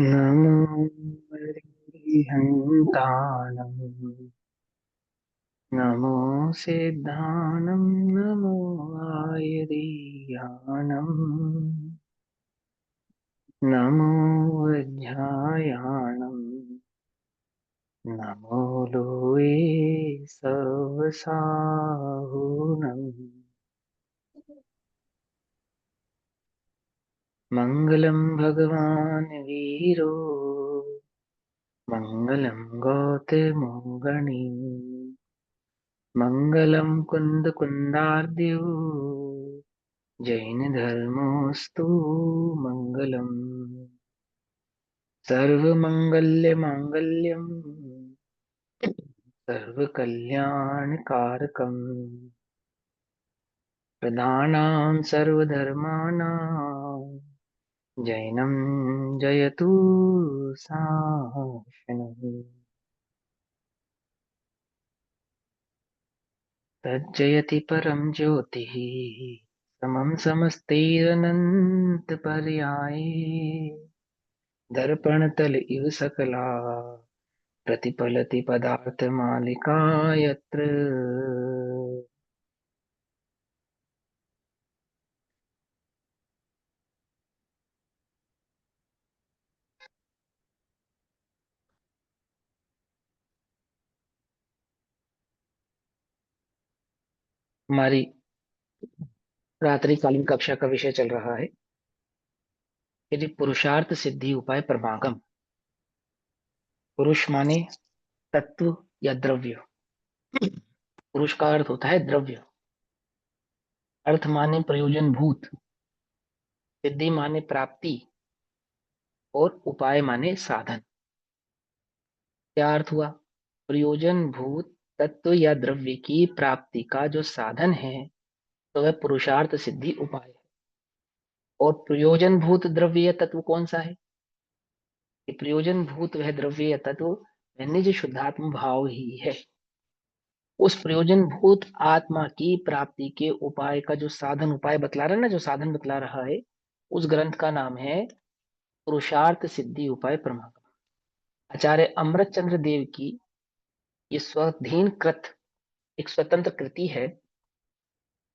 नमो हरिहन्ताणम् नमो सिद्धानं नमो आयुर्याणम् नमो वज्रायाणम् नमो लोये सर्वसाहुनम् मङ्गलं भगवान् वीरो मङ्गलं गौतमो मङ्गलं कुन्दकुन्दार्द्यो जैनधर्मोऽस्तु मङ्गलम् सर्वमङ्गल्यमाङ्गल्यं सर्वकल्याणकारकम् प्रधानां सर्वधर्माणां जैनं जयतु शासनम् तज्जयति परं ज्योतिः समं समस्तैरनन्तपर्याये दर्पणतल इव सकला प्रतिफलति पदार्थमालिका यत्र हमारी रात्रिकालीन कक्षा का विषय चल रहा है यदि पुरुषार्थ सिद्धि उपाय परमागम। पुरुष माने तत्व या द्रव्य। पुरुष का अर्थ होता है द्रव्य। अर्थ माने प्रयोजन भूत। सिद्धि माने प्राप्ति और उपाय माने साधन। क्या अर्थ हुआ? प्रयोजन भूत तत्व या द्रव्य की प्राप्ति का जो साधन है तो वह पुरुषार्थ सिद्धि उपाय है। और प्रयोजन भूत द्रव्य या तत्व कौन सा है? कि प्रयोजन भूत वह द्रव्य या तत्व वह निज शुद्धात्म भाव ही है। उस प्रयोजन भूत आत्मा की प्राप्ति के उपाय का जो साधन उपाय बतला रहा है ना, जो साधन बतला रहा है, उस ग्रंथ का नाम है पुरुषार्थ सिद्धि उपाय प्रमागम। आचार्य अमृत चंद्र देव की ये स्वाधीन कृत एक स्वतंत्र कृति है।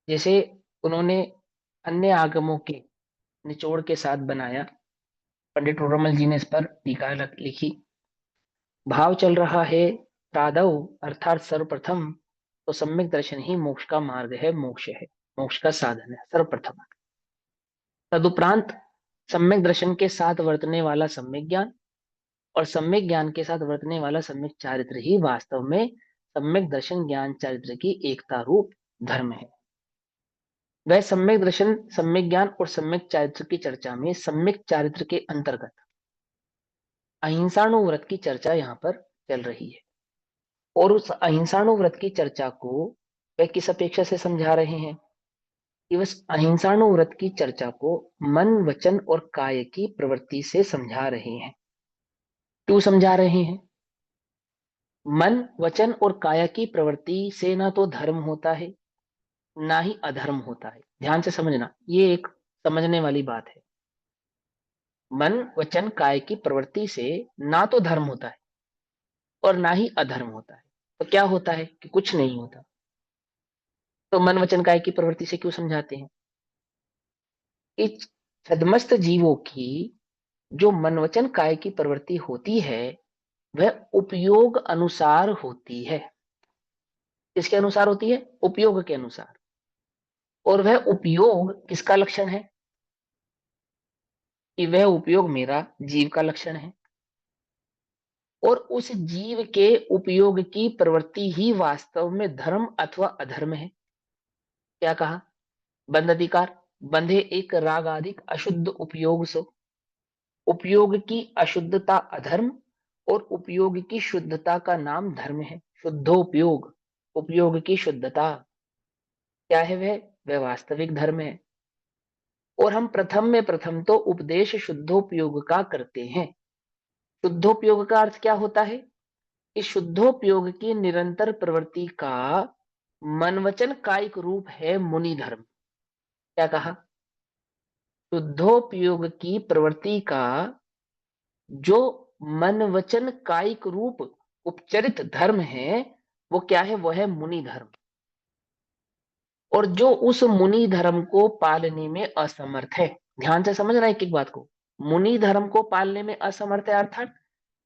जैसे उन्होंने अन्य आगमों के निचोड़ के साथ बनाया, पंडित टोडरमल जी ने इस पर टीका लिखी। भाव चल रहा है प्रादव अर्थात सर्वप्रथम तो सम्यक दर्शन ही मोक्ष का मार्ग है, मोक्ष है, मोक्ष का साधन है सर्वप्रथम। तदुपरांत सम्यक दर्शन के साथ वर्तने वाला सम्यक ज्ञान और सम्यक ज्ञान के साथ वर्तने वाला सम्यक चारित्र ही वास्तव में सम्यक दर्शन ज्ञान चारित्र की एकता रूप धर्म है। वह सम्यक दर्शन सम्यक ज्ञान और सम्यक चारित्र की चर्चा में सम्यक चारित्र के अंतर्गत अहिंसाणुव्रत की चर्चा यहाँ पर चल रही है। और उस अहिंसाणुव्रत की चर्चा को वह किस अपेक्षा से समझा रहे हैं कि उस अहिंसाणुव्रत की चर्चा को मन वचन और काय की प्रवृत्ति से समझा रहे हैं। क्यों समझा रहे हैं? मन वचन और काया की प्रवृत्ति से ना तो धर्म होता है ना ही अधर्म होता है। ध्यान से समझना, ये एक समझने वाली बात है। मन वचन काय की प्रवृत्ति से ना तो धर्म होता है और ना ही अधर्म होता है। तो क्या होता है कि कुछ नहीं होता। तो मन वचन काय की प्रवृत्ति से क्यों समझाते हैं कि छद्मस्त जीवों की जो मन वचन काय की प्रवृत्ति होती है वह उपयोग अनुसार होती है। किसके अनुसार होती है? उपयोग के अनुसार। और वह उपयोग किसका लक्षण है? कि वह उपयोग मेरा जीव का लक्षण है। और उस जीव के उपयोग की प्रवृत्ति ही वास्तव में धर्म अथवा अधर्म है। क्या कहा? बंध अधिकार बंधे एक राग आदि अशुद्ध उपयोग सो। उपयोग की अशुद्धता अधर्म और उपयोग की शुद्धता का नाम धर्म है। शुद्धोपयोग, उपयोग की शुद्धता क्या है? वह वास्तविक धर्म है। और हम प्रथम में प्रथम तो उपदेश शुद्धोपयोग का करते हैं। शुद्धोपयोग का अर्थ क्या होता है? कि शुद्धोपयोग की निरंतर प्रवृत्ति का मन वचन कायिक रूप है मुनि धर्म। क्या कहा? शुद्धोपयोग की प्रवृत्ति का जो मन वचन कायिक रूप उपचरित धर्म है वो क्या है? वो है मुनि धर्म। और जो उस मुनि धर्म को पालने में असमर्थ है, ध्यान से समझना एक एक बात को, मुनि धर्म को पालने में असमर्थ है अर्थात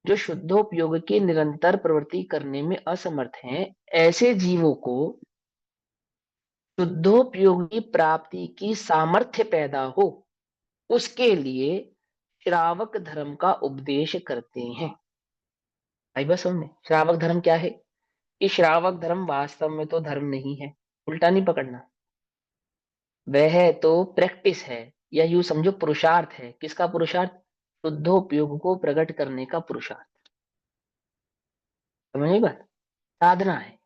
जो शुद्धोपयोग की निरंतर प्रवृत्ति करने में असमर्थ हैं, ऐसे जीवों को शुद्धोपयोगी प्राप्ति की सामर्थ्य पैदा हो उसके लिए श्रावक धर्म का उपदेश करते हैं। आई बस हमने श्रावक धर्म क्या है? कि श्रावक धर्म वास्तव में तो धर्म नहीं है, उल्टा नहीं पकड़ना, वह तो प्रैक्टिस है, या यूं समझो पुरुषार्थ है। किसका पुरुषार्थ? शुद्धोपयोग को प्रकट करने का पुरुषार्थ। समझ बात? साधना है।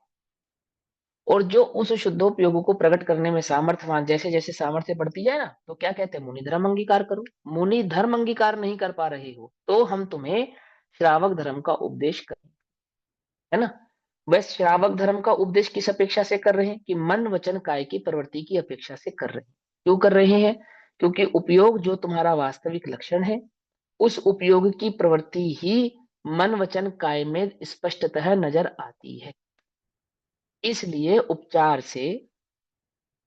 और जो उस शुद्धोपयोग को प्रकट करने में सामर्थ्यवान, जैसे जैसे सामर्थ्य बढ़ती जाए ना, तो क्या कहते हैं? मुनि धर्म अंगीकार करो। मुनि धर्म अंगीकार नहीं कर पा रहे हो तो हम तुम्हें श्रावक धर्म का उपदेश करें, है ना? बस श्रावक धर्म का उपदेश किस अपेक्षा से कर रहे हैं? कि मन वचन काय की प्रवृत्ति की अपेक्षा से कर रहे हैं। क्यों कर रहे हैं? क्योंकि उपयोग जो तुम्हारा वास्तविक लक्षण है, उस उपयोग की प्रवृत्ति ही मन वचन काय में स्पष्टतः नजर आती है। इसलिए उपचार से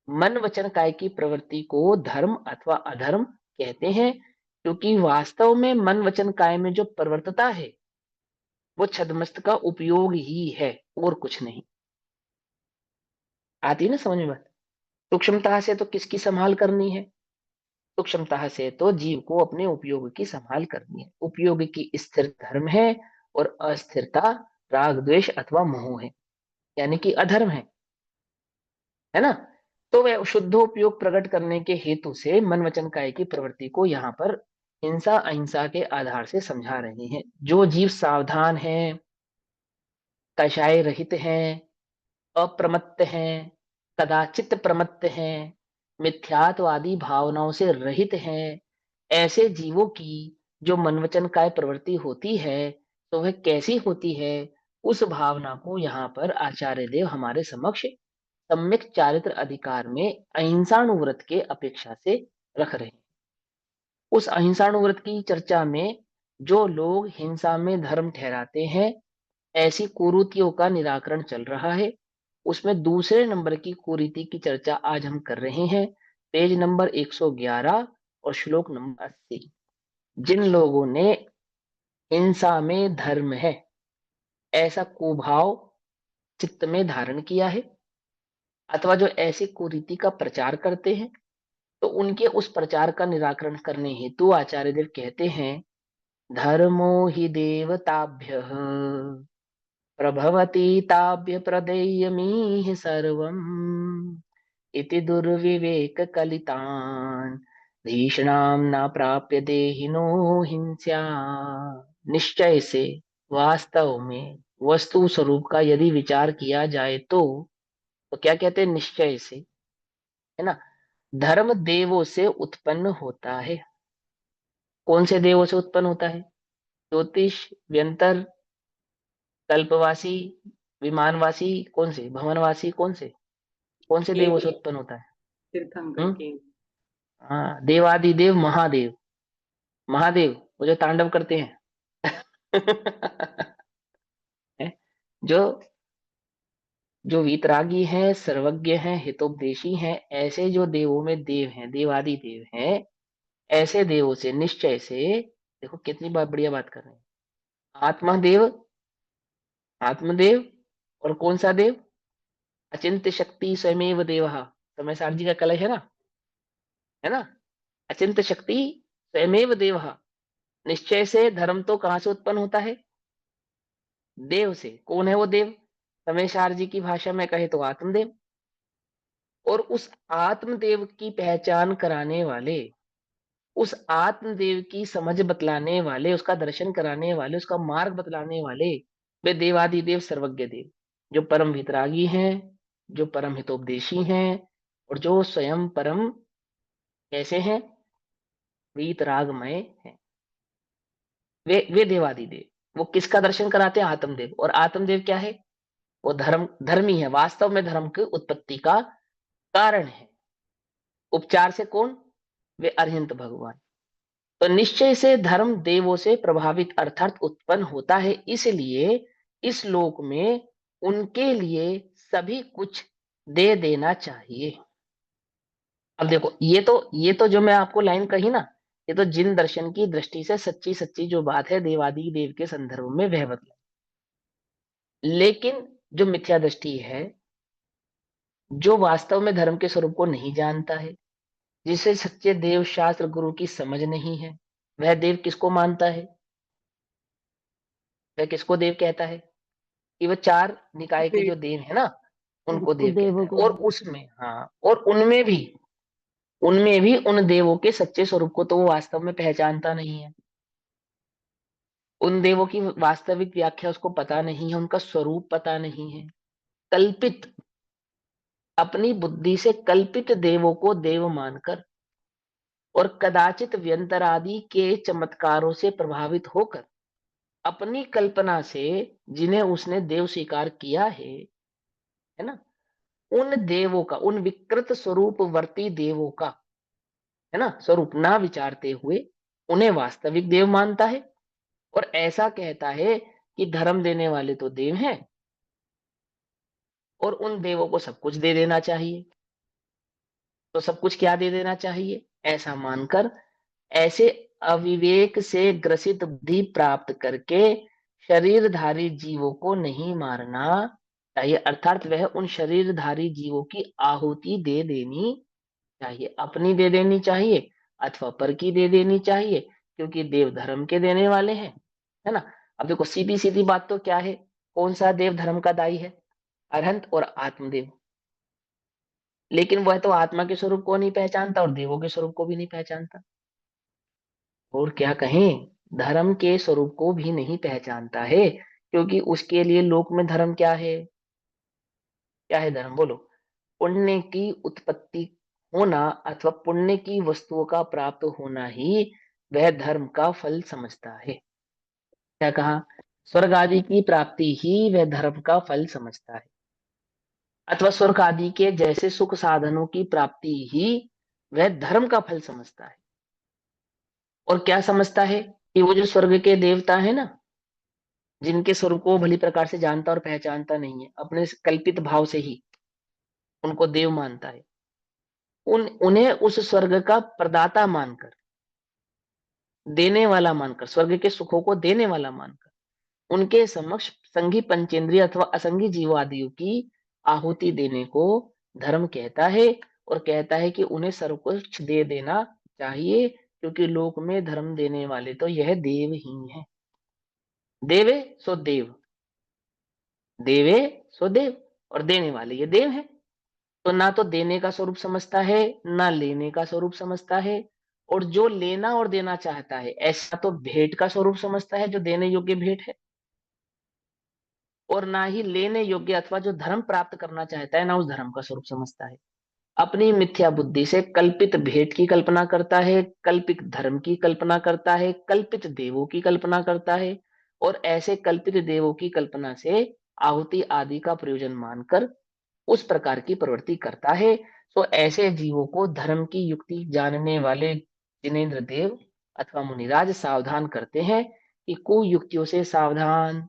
मन वचन काय की प्रवृत्ति को धर्म अथवा अधर्म कहते हैं, क्योंकि वास्तव में मन वचन काय में जो प्रवर्तता है वो छद्मस्त का उपयोग ही है और कुछ नहीं। आती है ना समझ में बात? सूक्ष्मता से तो किसकी संभाल करनी है? सूक्ष्मता से तो जीव को अपने उपयोग की संभाल करनी है। उपयोग की स्थिर धर्म है और अस्थिरता राग द्वेष अथवा मोह है, यानी कि अधर्म है ना? तो वह शुद्धोपयोग प्रकट करने के हेतु से मन वचन काय की प्रवृत्ति को यहाँ पर हिंसा अहिंसा के आधार से समझा रहे हैं। जो जीव सावधान है, कषाय रहित हैं, अप्रमत्त हैं, कदाचित प्रमत्त हैं, मिथ्यात्वादी भावनाओं से रहित हैं, ऐसे जीवों की जो मनवचन काय प्रवृत्ति होती है तो वह कैसी होती है? उस भावना को यहाँ पर आचार्य देव हमारे समक्ष सम्यक चारित्र अधिकार में अहिंसानुव्रत के अपेक्षा से रख रहे हैं। उस अहिंसानुव्रत की चर्चा में जो लोग हिंसा में धर्म ठहराते हैं, ऐसी कुरीतियों का निराकरण चल रहा है। उसमें दूसरे नंबर की कुरीति की चर्चा आज हम कर रहे हैं, पेज नंबर 111 और श्लोक नंबर 80। जिन लोगों ने हिंसा में धर्म है ऐसा कुभाव चित्त में धारण किया है, अथवा जो ऐसी कुरीति का प्रचार करते हैं, तो उनके उस प्रचार का निराकरण करने हेतु आचार्य देव कहते हैं, धर्मो हि देवताभ्य प्रभवती ताभ्य प्रदेयमीह सर्वम् इति दुर्विवेक कलितान धीषणाम न प्राप्य देहिनो हिंस्या। निश्चय से वास्तव में वस्तु स्वरूप का यदि विचार किया जाए तो क्या कहते हैं? निश्चय से, है ना? धर्म देवों से उत्पन्न होता है। कौन से देवों से उत्पन्न होता है? ज्योतिष, व्यंतर, कल्पवासी, विमानवासी, कौन से? भवनवासी, कौन से देवों से केवल उत्पन्न होता है? तीर्थंकर हम्म? के। हाँ, देवादिदेव महादेव। महादेव वो जो तांडव करते हैं हैं? जो जो वीतरागी हैं, सर्वज्ञ हैं, हितोपदेशी हैं, ऐसे जो देवों में देव हैं, देवादि देव हैं, ऐसे देवों से निश्चय से, देखो कितनी बात बढ़िया बात कर रहे हैं। आत्मदेव, आत्मदेव, और कौन सा देव? अचिंत्य शक्ति स्वयमेव देव। समय सार जी का कलश है ना? अचिंत्य शक्ति स्वयमेव देव। निश्चय से धर्म तो कहां से उत्पन्न होता है? देव से। कौन है वो देव? रमेशार जी की भाषा में कहे तो आत्मदेव। और उस आत्मदेव की पहचान कराने वाले, उस आत्मदेव की समझ बतलाने वाले, उसका दर्शन कराने वाले, उसका मार्ग बतलाने वाले वे देवादिदेव सर्वज्ञ देव, जो परम वितरागी हैं, जो परम हितोपदेशी हैं, और जो स्वयं परम कैसे हैं? वीतरागमय हैं। वे देवादिदेव। वो किसका दर्शन कराते हैं? आत्मदेव। और आत्मदेव क्या है? वो धर्मी है, वास्तव में धर्म की उत्पत्ति का कारण है। उपचार से कौन? वे अरिहंत भगवान। तो निश्चय से धर्म देवों से प्रभावित अर्थात उत्पन्न होता है, इसलिए इस लोक में उनके लिए सभी कुछ दे देना चाहिए। अब देखो, ये तो जो मैं आपको लाइन कही ना, ये तो जिन दर्शन की दृष्टि से सच्ची सच्ची जो बात है देवादि देव के संदर्भ में वह बतला। लेकिन जो मिथ्या दृष्टि है, जो वास्तव में धर्म के स्वरूप को नहीं जानता है, जिसे सच्चे देव शास्त्र गुरु की समझ नहीं है, वह देव किसको मानता है, वह किसको देव कहता है? कि वह चार निकाय के देव, जो देव है ना, उनको उनको देव कहता देवों है। को। और उसमें, हाँ, और उनमें भी उन देवों के सच्चे स्वरूप को तो वो वास्तव में पहचानता नहीं है। उन देवों की वास्तविक व्याख्या उसको पता नहीं है, उनका स्वरूप पता नहीं है। कल्पित, अपनी बुद्धि से कल्पित देवों को देव मानकर और कदाचित व्यंतरादि के चमत्कारों से प्रभावित होकर अपनी कल्पना से जिन्हें उसने देव स्वीकार किया है ना, उन देवों का, उन विकृत स्वरूप वर्ती देवों का, है ना, स्वरूप ना विचारते हुए उन्हें वास्तविक देव मानता है। और ऐसा कहता है कि धर्म देने वाले तो देव हैं और उन देवों को सब कुछ दे देना चाहिए। तो सब कुछ क्या दे देना चाहिए? ऐसा मानकर ऐसे अविवेक से ग्रसित बुद्धि प्राप्त करके शरीरधारी जीवों को नहीं मारना चाहिए, अर्थात वह उन शरीरधारी जीवों की आहुति दे देनी चाहिए, अपनी दे देनी चाहिए अथवा पर की दे देनी चाहिए, क्योंकि देव धर्म के देने वाले हैं, है ना। अब देखो, सीधी सीधी बात तो क्या है, कौन सा देव धर्म का दाई है? अरहंत और आत्मदेव। लेकिन वह तो आत्मा के स्वरूप को नहीं पहचानता और देवों के स्वरूप को भी नहीं पहचानता। और क्या कहें, धर्म के स्वरूप को भी नहीं पहचानता है, क्योंकि उसके लिए लोक में धर्म क्या है? क्या है धर्म, बोलो? पुण्य की उत्पत्ति होना अथवा पुण्य की वस्तुओं का प्राप्त होना ही वह धर्म का फल समझता है। क्या कहा? स्वर्ग आदि की प्राप्ति ही वह धर्म का फल समझता है, अथवा स्वर्ग आदि के जैसे सुख साधनों की प्राप्ति ही वह धर्म का फल समझता है। और क्या समझता है? कि वो जो स्वर्ग के देवता है ना, जिनके स्वरूप को वो भली प्रकार से जानता और पहचानता नहीं है, अपने कल्पित भाव से ही उनको देव मानता है। उन्हें उस स्वर्ग का प्रदाता मानकर, देने वाला मानकर, स्वर्ग के सुखों को देने वाला मानकर उनके समक्ष संघी पंचेंद्रिय अथवा असंगी जीव आदियों की आहुति देने को धर्म कहता है। और कहता है कि उन्हें सब कुछ दे देना चाहिए, क्योंकि लोक में धर्म देने वाले तो यह देव ही हैं। देवे सो देव, देवे सो देव, और देने वाले ये देव हैं। तो ना तो देने का स्वरूप समझता है, ना लेने का स्वरूप समझता है। और जो लेना और देना चाहता है, ऐसा तो भेंट का स्वरूप समझता है, जो देने योग्य भेंट है। और ना ही लेने योग्य अथवा जो धर्म प्राप्त करना चाहता है, ना उस धर्म का स्वरूप समझता है। अपनी मिथ्या बुद्धि से कल्पित भेंट की कल्पना करता है, कल्पित धर्म की कल्पना करता है, कल्पित देवों की कल्पना करता है। और ऐसे कल्पित देवों की कल्पना से आहुति आदि का प्रयोजन मानकर उस प्रकार की प्रवृत्ति करता है। तो ऐसे जीवों को धर्म की युक्ति जानने वाले जिनेन्द्र देव अथवा मुनिराज सावधान करते हैं कि कुयुक्तियों से सावधान,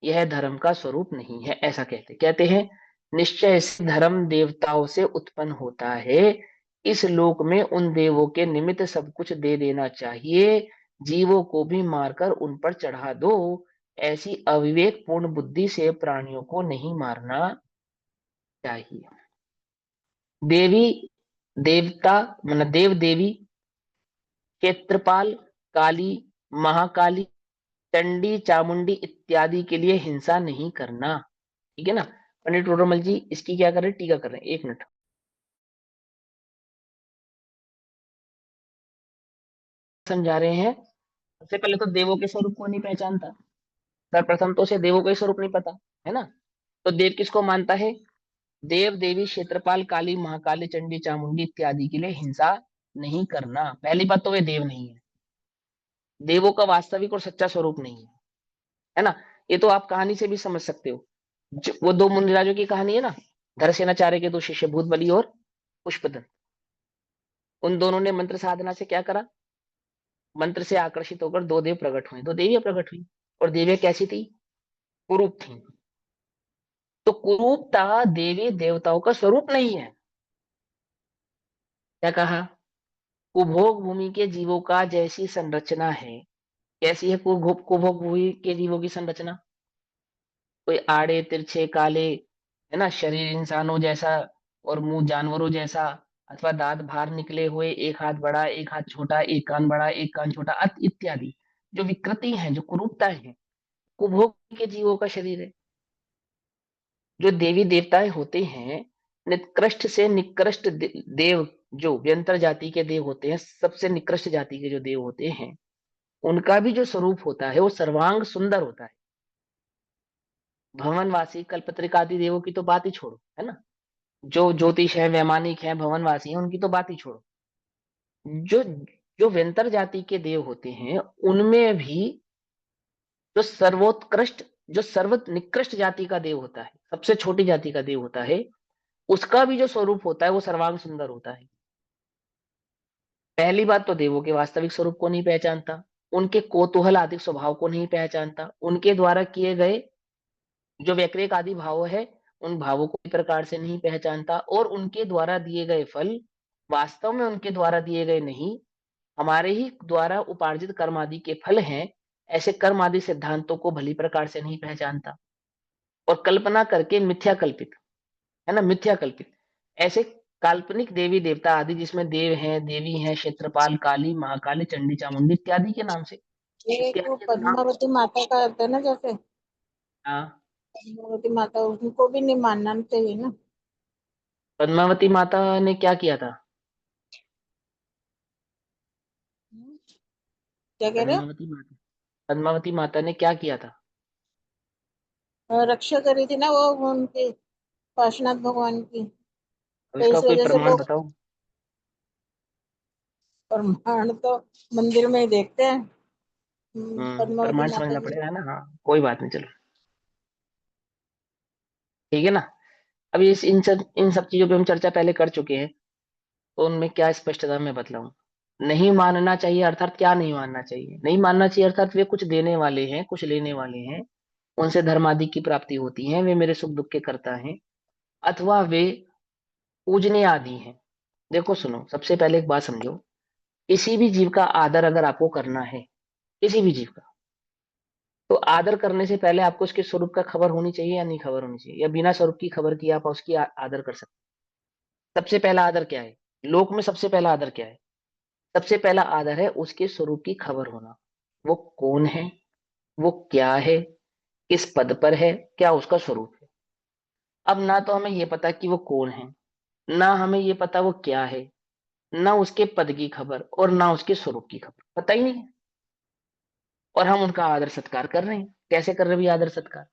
यह धर्म का स्वरूप नहीं है। ऐसा कहते कहते हैं निश्चय से धर्म देवताओं से उत्पन्न होता है, इस लोक में उन देवों के निमित्त सब कुछ दे देना चाहिए, जीवों को भी मारकर उन पर चढ़ा दो। ऐसी अविवेक पूर्ण बुद्धि से प्राणियों को नहीं मारना चाहिए। देवी देवता, मतलब देव देवी, क्षेत्रपाल, काली, महाकाली, चंडी, चामुंडी इत्यादि के लिए हिंसा नहीं करना। ठीक है ना। पंडित टोडरमल जी इसकी क्या कर रहे हैं, टीका कर रहे हैं, एक मिनट। समझा रहे हैं। सबसे पहले तो देवों के स्वरूप को नहीं पहचानता, सर्वप्रथम तो उसे देवों का ही स्वरूप नहीं पता, है ना। तो देव किसको मानता है? देव देवी, क्षेत्रपाल, काली, महाकाली, चंडी, चामुंडी इत्यादि के लिए हिंसा नहीं करना। पहली बात तो वे देव नहीं है, देवों का वास्तविक और सच्चा स्वरूप नहीं है ना। ये तो आप कहानी से भी समझ सकते हो। वो दो मुनिराजों की कहानी है ना, धरसेनाचार्य के दो शिष्य भूत बलि और पुष्पदंत। उन दोनों ने मंत्र साधना से क्या करा? मंत्र से आकर्षित होकर दो देव प्रकट हुए, दो देवियां प्रकट हुई। और देवियां कैसी थी? कुरूप थी। तो कुरूपता देवी देवताओं का स्वरूप नहीं है। क्या कहा? कुभोग भूमि के जीवों का जैसी संरचना है, कैसी है कुभोग भूमि के जीवों की संरचना? कोई आड़े तिरछे काले, है ना, शरीर इंसानों जैसा और मुंह जानवरों जैसा, अथवा दांत बाहर निकले हुए, एक हाथ बड़ा एक हाथ छोटा, एक कान बड़ा एक कान छोटा, इत्यादि जो विकृति हैं, जो कुरूपताएं हैं, कुभोग के जीवों का शरीर है। जो देवी देवताएं होते हैं, निकृष्ट से निकृष्ट देव, जो व्यंतर जाति के देव होते हैं, सबसे निकृष्ट जाति के जो देव होते हैं, उनका भी जो स्वरूप होता है वो सर्वांग सुंदर होता है। भवनवासी कल्पतृक आदि देवों की तो बात ही छोड़ो, है ना। जो ज्योतिष है, वैमानिक है, भवनवासी है, उनकी तो बात ही छोड़ो। जो जो व्यंतर जाति के देव होते हैं, उनमें भी जो सर्वोत्कृष्ट, जो सर्व निकृष्ट जाति का देव होता है, सबसे छोटी जाति का देव होता है, उसका भी जो स्वरूप होता है वो सर्वांग सुंदर होता है। पहली बात तो देवों के वास्तविक स्वरूप को नहीं पहचानता, उनके कौतूहल आदि स्वभाव को नहीं पहचानता, उनके द्वारा किए गए जो व्यतिरेक आदि भाव है, उन भावों को भी प्रकार से नहीं पहचानता, और उनके द्वारा दिए गए फल वास्तव में उनके द्वारा दिए गए नहीं, हमारे ही द्वारा उपार्जित कर्म आदि के फल हैं, ऐसे कर्म आदि सिद्धांतों को भली प्रकार से नहीं पहचानता, और कल्पना करके मिथ्या कल्पित, है ना, मिथ्या कल्पित ऐसे काल्पनिक देवी देवता आदि, जिसमें देव हैं, देवी हैं, क्षेत्रपाल, काली, महाकाली, चंडी, चामुंडी इत्यादि के नाम से, एक वो इत्यादि अगर नाम। पद्मावती माता का होता है ना, जैसे हाँ। पद्मावती माता, उनको भी नहीं मानना चाहिए ना। पद्मावती माता ने क्या किया था? क्या कह रहे हो? पद्मावती माता ने क्या किया था? रक्षा करी थी ना वो उनकी, पार्श्वनाथ भगवान की। अब तो इसका इस कोई वजह से प्रमाण लोग बताओ। प्रमाण तो मंदिर में ही देखते हैं। पद्मावती प्रमाण माता समझना की। पड़ेगा ना, हाँ कोई बात नहीं, चलो ठीक है ना। अब इन सब चीजों पे हम चर्चा पहले कर चुके हैं, तो उनमें क्या स्पष्टता मैं बतलाऊं। नहीं मानना चाहिए अर्थात क्या नहीं मानना चाहिए? नहीं मानना चाहिए अर्थात वे कुछ देने वाले हैं, कुछ लेने वाले हैं, उनसे धर्म आदि की प्राप्ति होती है, वे मेरे सुख दुख के करता हैं, अथवा वे पूजने आदि हैं। देखो सुनो, सबसे पहले एक बात समझो, किसी भी जीव का आदर अगर आपको करना है, किसी भी जीव का, तो आदर करने से पहले आपको उसके स्वरूप का खबर होनी चाहिए या नहीं खबर होनी चाहिए? या बिना स्वरूप की खबर की आप उसकी आदर कर सकते? सबसे पहला आदर क्या है? लोक में सबसे पहला आदर क्या है? सबसे पहला आदर है उसके स्वरूप की खबर होना। वो कौन है, वो क्या है, किस पद पर है, क्या उसका स्वरूप है। अब ना तो हमें ये पता कि वो कौन है, ना हमें ये पता वो क्या है, ना उसके पद की खबर और ना उसके स्वरूप की खबर, पता ही नहीं है। और हम उनका आदर सत्कार कर रहे हैं। कैसे कर रहे हैं भैया आदर सत्कार?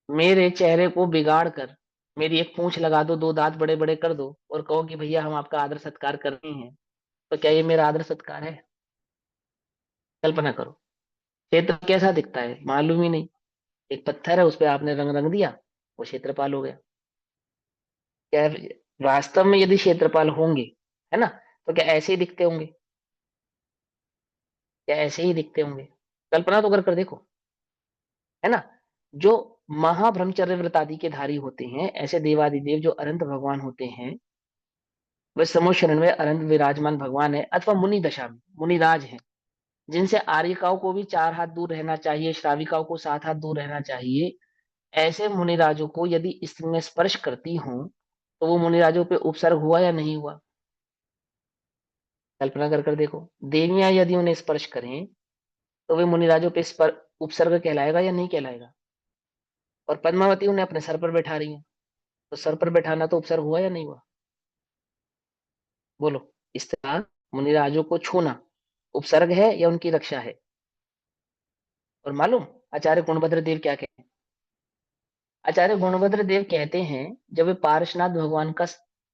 मेरे चेहरे को बिगाड़ कर मेरी एक पूंछ लगा दो, दो दांत बड़े बड़े कर दो, और कहो कि भैया हम आपका आदर सत्कार कर रहे हैं, तो क्या ये मेरा आदर सत्कार है? कल्पना करो, क्षेत्र कैसा दिखता है मालूम ही नहीं, एक पत्थर है, उस पर आपने रंग रंग दिया, वो क्षेत्रपाल हो गया। क्या वास्तव में यदि क्षेत्रपाल होंगे, है ना, तो क्या ऐसे ही दिखते होंगे? क्या ऐसे ही दिखते होंगे? कल्पना तो कर देखो, है ना। जो महाब्रह्मचर्य व्रत आदि के धारी होते हैं, ऐसे देवादिदेव जो अनंत भगवान होते हैं, वह समो शरण में अनंत विराजमान भगवान है, अथवा मुनि दशा में मुनिराज हैं, जिनसे आर्यिकाओं को भी चार हाथ दूर रहना चाहिए, श्राविकाओं को सात हाथ दूर रहना चाहिए। ऐसे मुनिराजों को यदि स्त्रियां स्पर्श करती हों, तो वो मुनिराजों पे उपसर्ग हुआ या नहीं हुआ? कल्पना कर देखो, देवियां यदि उन्हें स्पर्श करें, तो वे मुनिराजों पे उपसर्ग कहलाएगा या नहीं कहलाएगा? और पद्मावती उन्हें अपने सर पर बैठा रही है, तो सर पर बैठाना तो उपसर्ग हुआ या नहीं हुआ? बोलो। इस तरह मुनिराजों को छूना उपसर्ग है या उनकी रक्षा है? और मालूम आचार्य गुणभद्र देव क्या कहते हैं? आचार्य गुणभद्र देव कहते हैं, जब वे पार्श्वनाथ भगवान का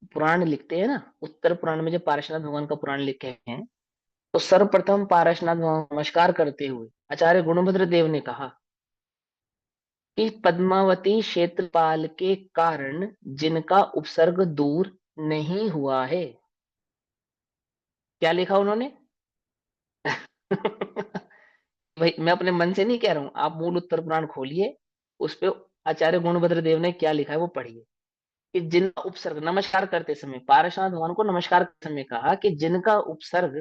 पुराण लिखते हैं ना, उत्तर पुराण में जब पार्श्वनाथ भगवान का पुराण लिखे हैं, तो सर्वप्रथम पार्श्वनाथ भगवान को नमस्कार करते हुए आचार्य गुणभद्र देव ने कहा कि पद्मावती क्षेत्रपाल के कारण जिनका उपसर्ग दूर नहीं हुआ है। क्या लिखा उन्होंने? भाई मैं अपने मन से नहीं कह रहा हूं, आप मूल उत्तर पुराण खोलिए, उस पे आचार्य गुणभद्र देव ने क्या लिखा है वो पढ़िए। कि जिनका उपसर्ग, नमस्कार करते समय पार्श्वनाथ भगवान को नमस्कार करते समय कहा कि जिनका उपसर्ग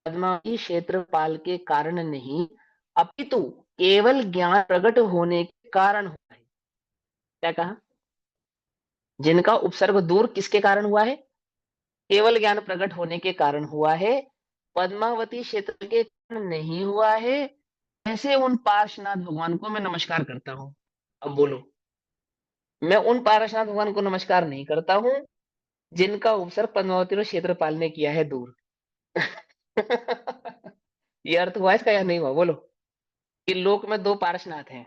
पद्मावती क्षेत्रपाल के कारण नहीं, अपितु केवल ज्ञान प्रकट होने के कारण हुआ है। क्या कहा? जिनका उपसर्ग दूर किसके कारण हुआ है? केवल ज्ञान प्रकट होने के कारण हुआ है, पद्मावती क्षेत्र के कारण नहीं हुआ है। ऐसे उन पार्श्वनाथ भगवान को मैं नमस्कार करता हूं। अब बोलो, मैं उन पार्श्वनाथ भगवान को नमस्कार नहीं करता हूं जिनका उपसर्ग पद्मावती और क्षेत्रपाल ने किया है दूर। ये अर्थ हुआ इसका या नहीं हुआ? बोलो। कि लोक में दो पार्श्वनाथ हैं,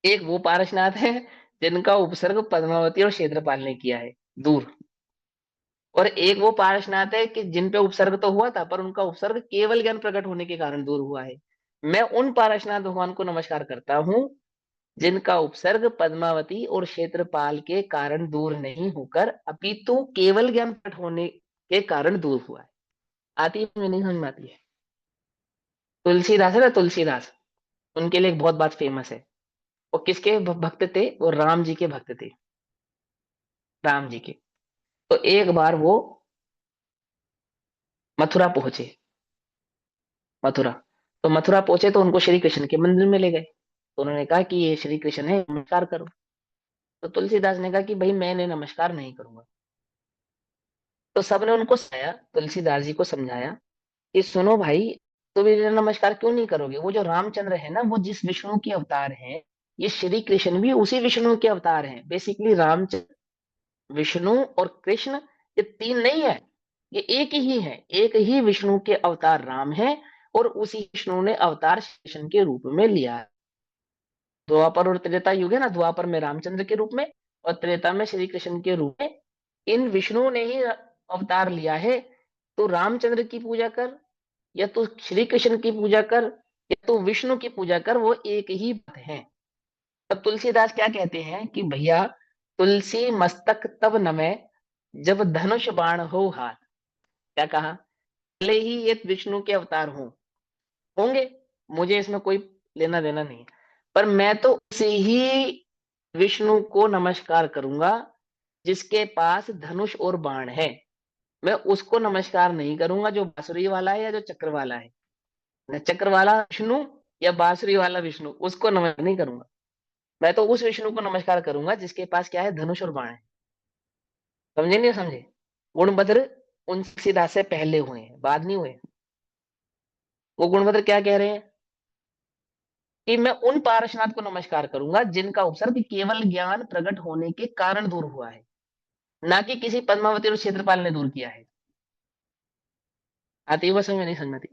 एक वो पार्श्वनाथ है जिनका उपसर्ग पद्मावती और क्षेत्रपाल ने किया है दूर, और एक वो पार्श्वनाथ है कि जिन पे उपसर्ग तो हुआ था पर उनका उपसर्ग केवल ज्ञान प्रकट होने के कारण दूर हुआ है। मैं उन पार्श्वनाथ भगवान को नमस्कार करता हूं जिनका उपसर्ग पद्मावती और क्षेत्रपाल के कारण दूर नहीं होकर अपितु केवल ज्ञान प्रकट होने के कारण दूर हुआ है। आती है में? नहीं समझ में आती है? तुलसीदास है ना, तुलसीदास, उनके लिए एक बहुत बात फेमस है। वो किसके भक्त थे? वो राम जी के भक्त थे, राम जी के। तो एक बार वो मथुरा पहुंचे, मथुरा। तो मथुरा पहुंचे तो उनको श्री कृष्ण के मंदिर में ले गए, तो उन्होंने कहा कि ये श्री कृष्ण है, नमस्कार करो। तो तुलसीदास ने कहा कि भाई मैं इन्हें नमस्कार नहीं करूंगा। तो सबने उनको समझाया, तुलसीदास जी को समझाया कि सुनो भाई, तुम इन्हें नमस्कार क्यों नहीं करोगे? वो जो रामचंद्र है ना, वो जिस विष्णु के अवतार हैं, ये श्री कृष्ण भी उसी विष्णु के अवतार हैं। बेसिकली रामचंद्र, विष्णु और कृष्ण, ये तीन नहीं है, ये एक ही है। एक ही विष्णु के अवतार राम है, और उसी विष्णु ने अवतार कृष्ण के रूप में लिया है। द्वापर और त्रेता युग है ना, द्वापर में रामचंद्र के रूप में और त्रेता में श्री कृष्ण के रूप में इन विष्णु ने ही अवतार लिया है। तो रामचंद्र की पूजा कर, या तो श्री कृष्ण की पूजा कर, या तो विष्णु की पूजा कर, वो एक ही बात है। अब तुलसीदास क्या कहते हैं कि भैया, तुलसी मस्तक तब नमे जब धनुष बाण हो हाथ। क्या कहा? भले ही ये विष्णु के अवतार होंगे, मुझे इसमें कोई लेना देना नहीं है, पर मैं तो उसे ही विष्णु को नमस्कार करूंगा जिसके पास धनुष और बाण है। मैं उसको नमस्कार नहीं करूंगा जो बांसुरी वाला है या जो चक्र वाला है। न चक्र वाला विष्णु या बांसुरी वाला विष्णु, उसको नमस्कार नहीं करूंगा। मैं तो उस विष्णु को नमस्कार करूंगा जिसके पास क्या है? धनुष और बाण है। समझे नहीं समझे? गुणभद्र उन सीधा से पहले हुए हैं, बाद नहीं हुए। वो गुणभद्र क्या कह रहे हैं कि मैं उन पार्श्वनाथ को नमस्कार करूंगा जिनका उपसर्ग केवल ज्ञान प्रकट होने के कारण दूर हुआ है, ना कि किसी पद्मावती और क्षेत्रपाल ने दूर किया है। आती है बस में? नहीं समझती?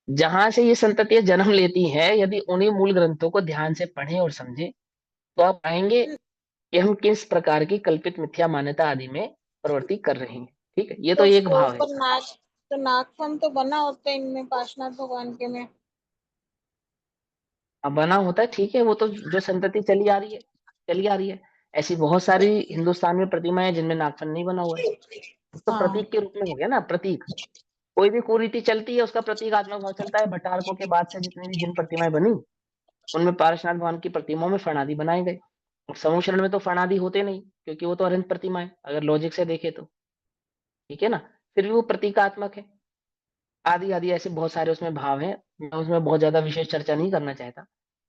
जहां से ये संततियां जन्म लेती हैं, यदि उन्हीं मूल ग्रंथों को ध्यान से पढ़ें और समझें, तो आप पाएंगे कि हम किस प्रकार की कल्पित मिथ्या मान्यता आदि में प्रवृत्ति कर रहे हैं। ठीक है, ये तो तो एक उसके भाव है। ऊपर नाग, तो नागफन तो बना होता है इनमें पार्श्वनाथ भगवान के में। अब बना होता है, ठीक है, वो तो जो संतति चली आ रही है, चली आ रही है। ऐसी बहुत सारी हिंदुस्तान में प्रतिमाएं हैं जिनमें नागफन नहीं बना हुआ है। तो हाँ। प्रतीक के रूप में हो गया ना, प्रतीक। कोई भी कुरीति चलती है उसका प्रतीकात्मक भाव चलता है। भट्टारकों के बाद से जितनी भी जिन प्रतिमाएं बनी, उनमें पार्श्वनाथ भगवान की प्रतिमाओं में फणादि बनाए गए। और समूह शरण में तो फणादि होते नहीं, क्योंकि वो तो अरंत प्रतिमा है अगर लॉजिक से देखे तो। ठीक है ना? फिर भी वो प्रतीकात्मक है। आदि आदि ऐसे बहुत सारे उसमें भाव हैं, मैं उसमें बहुत ज्यादा विशेष चर्चा नहीं करना चाहता।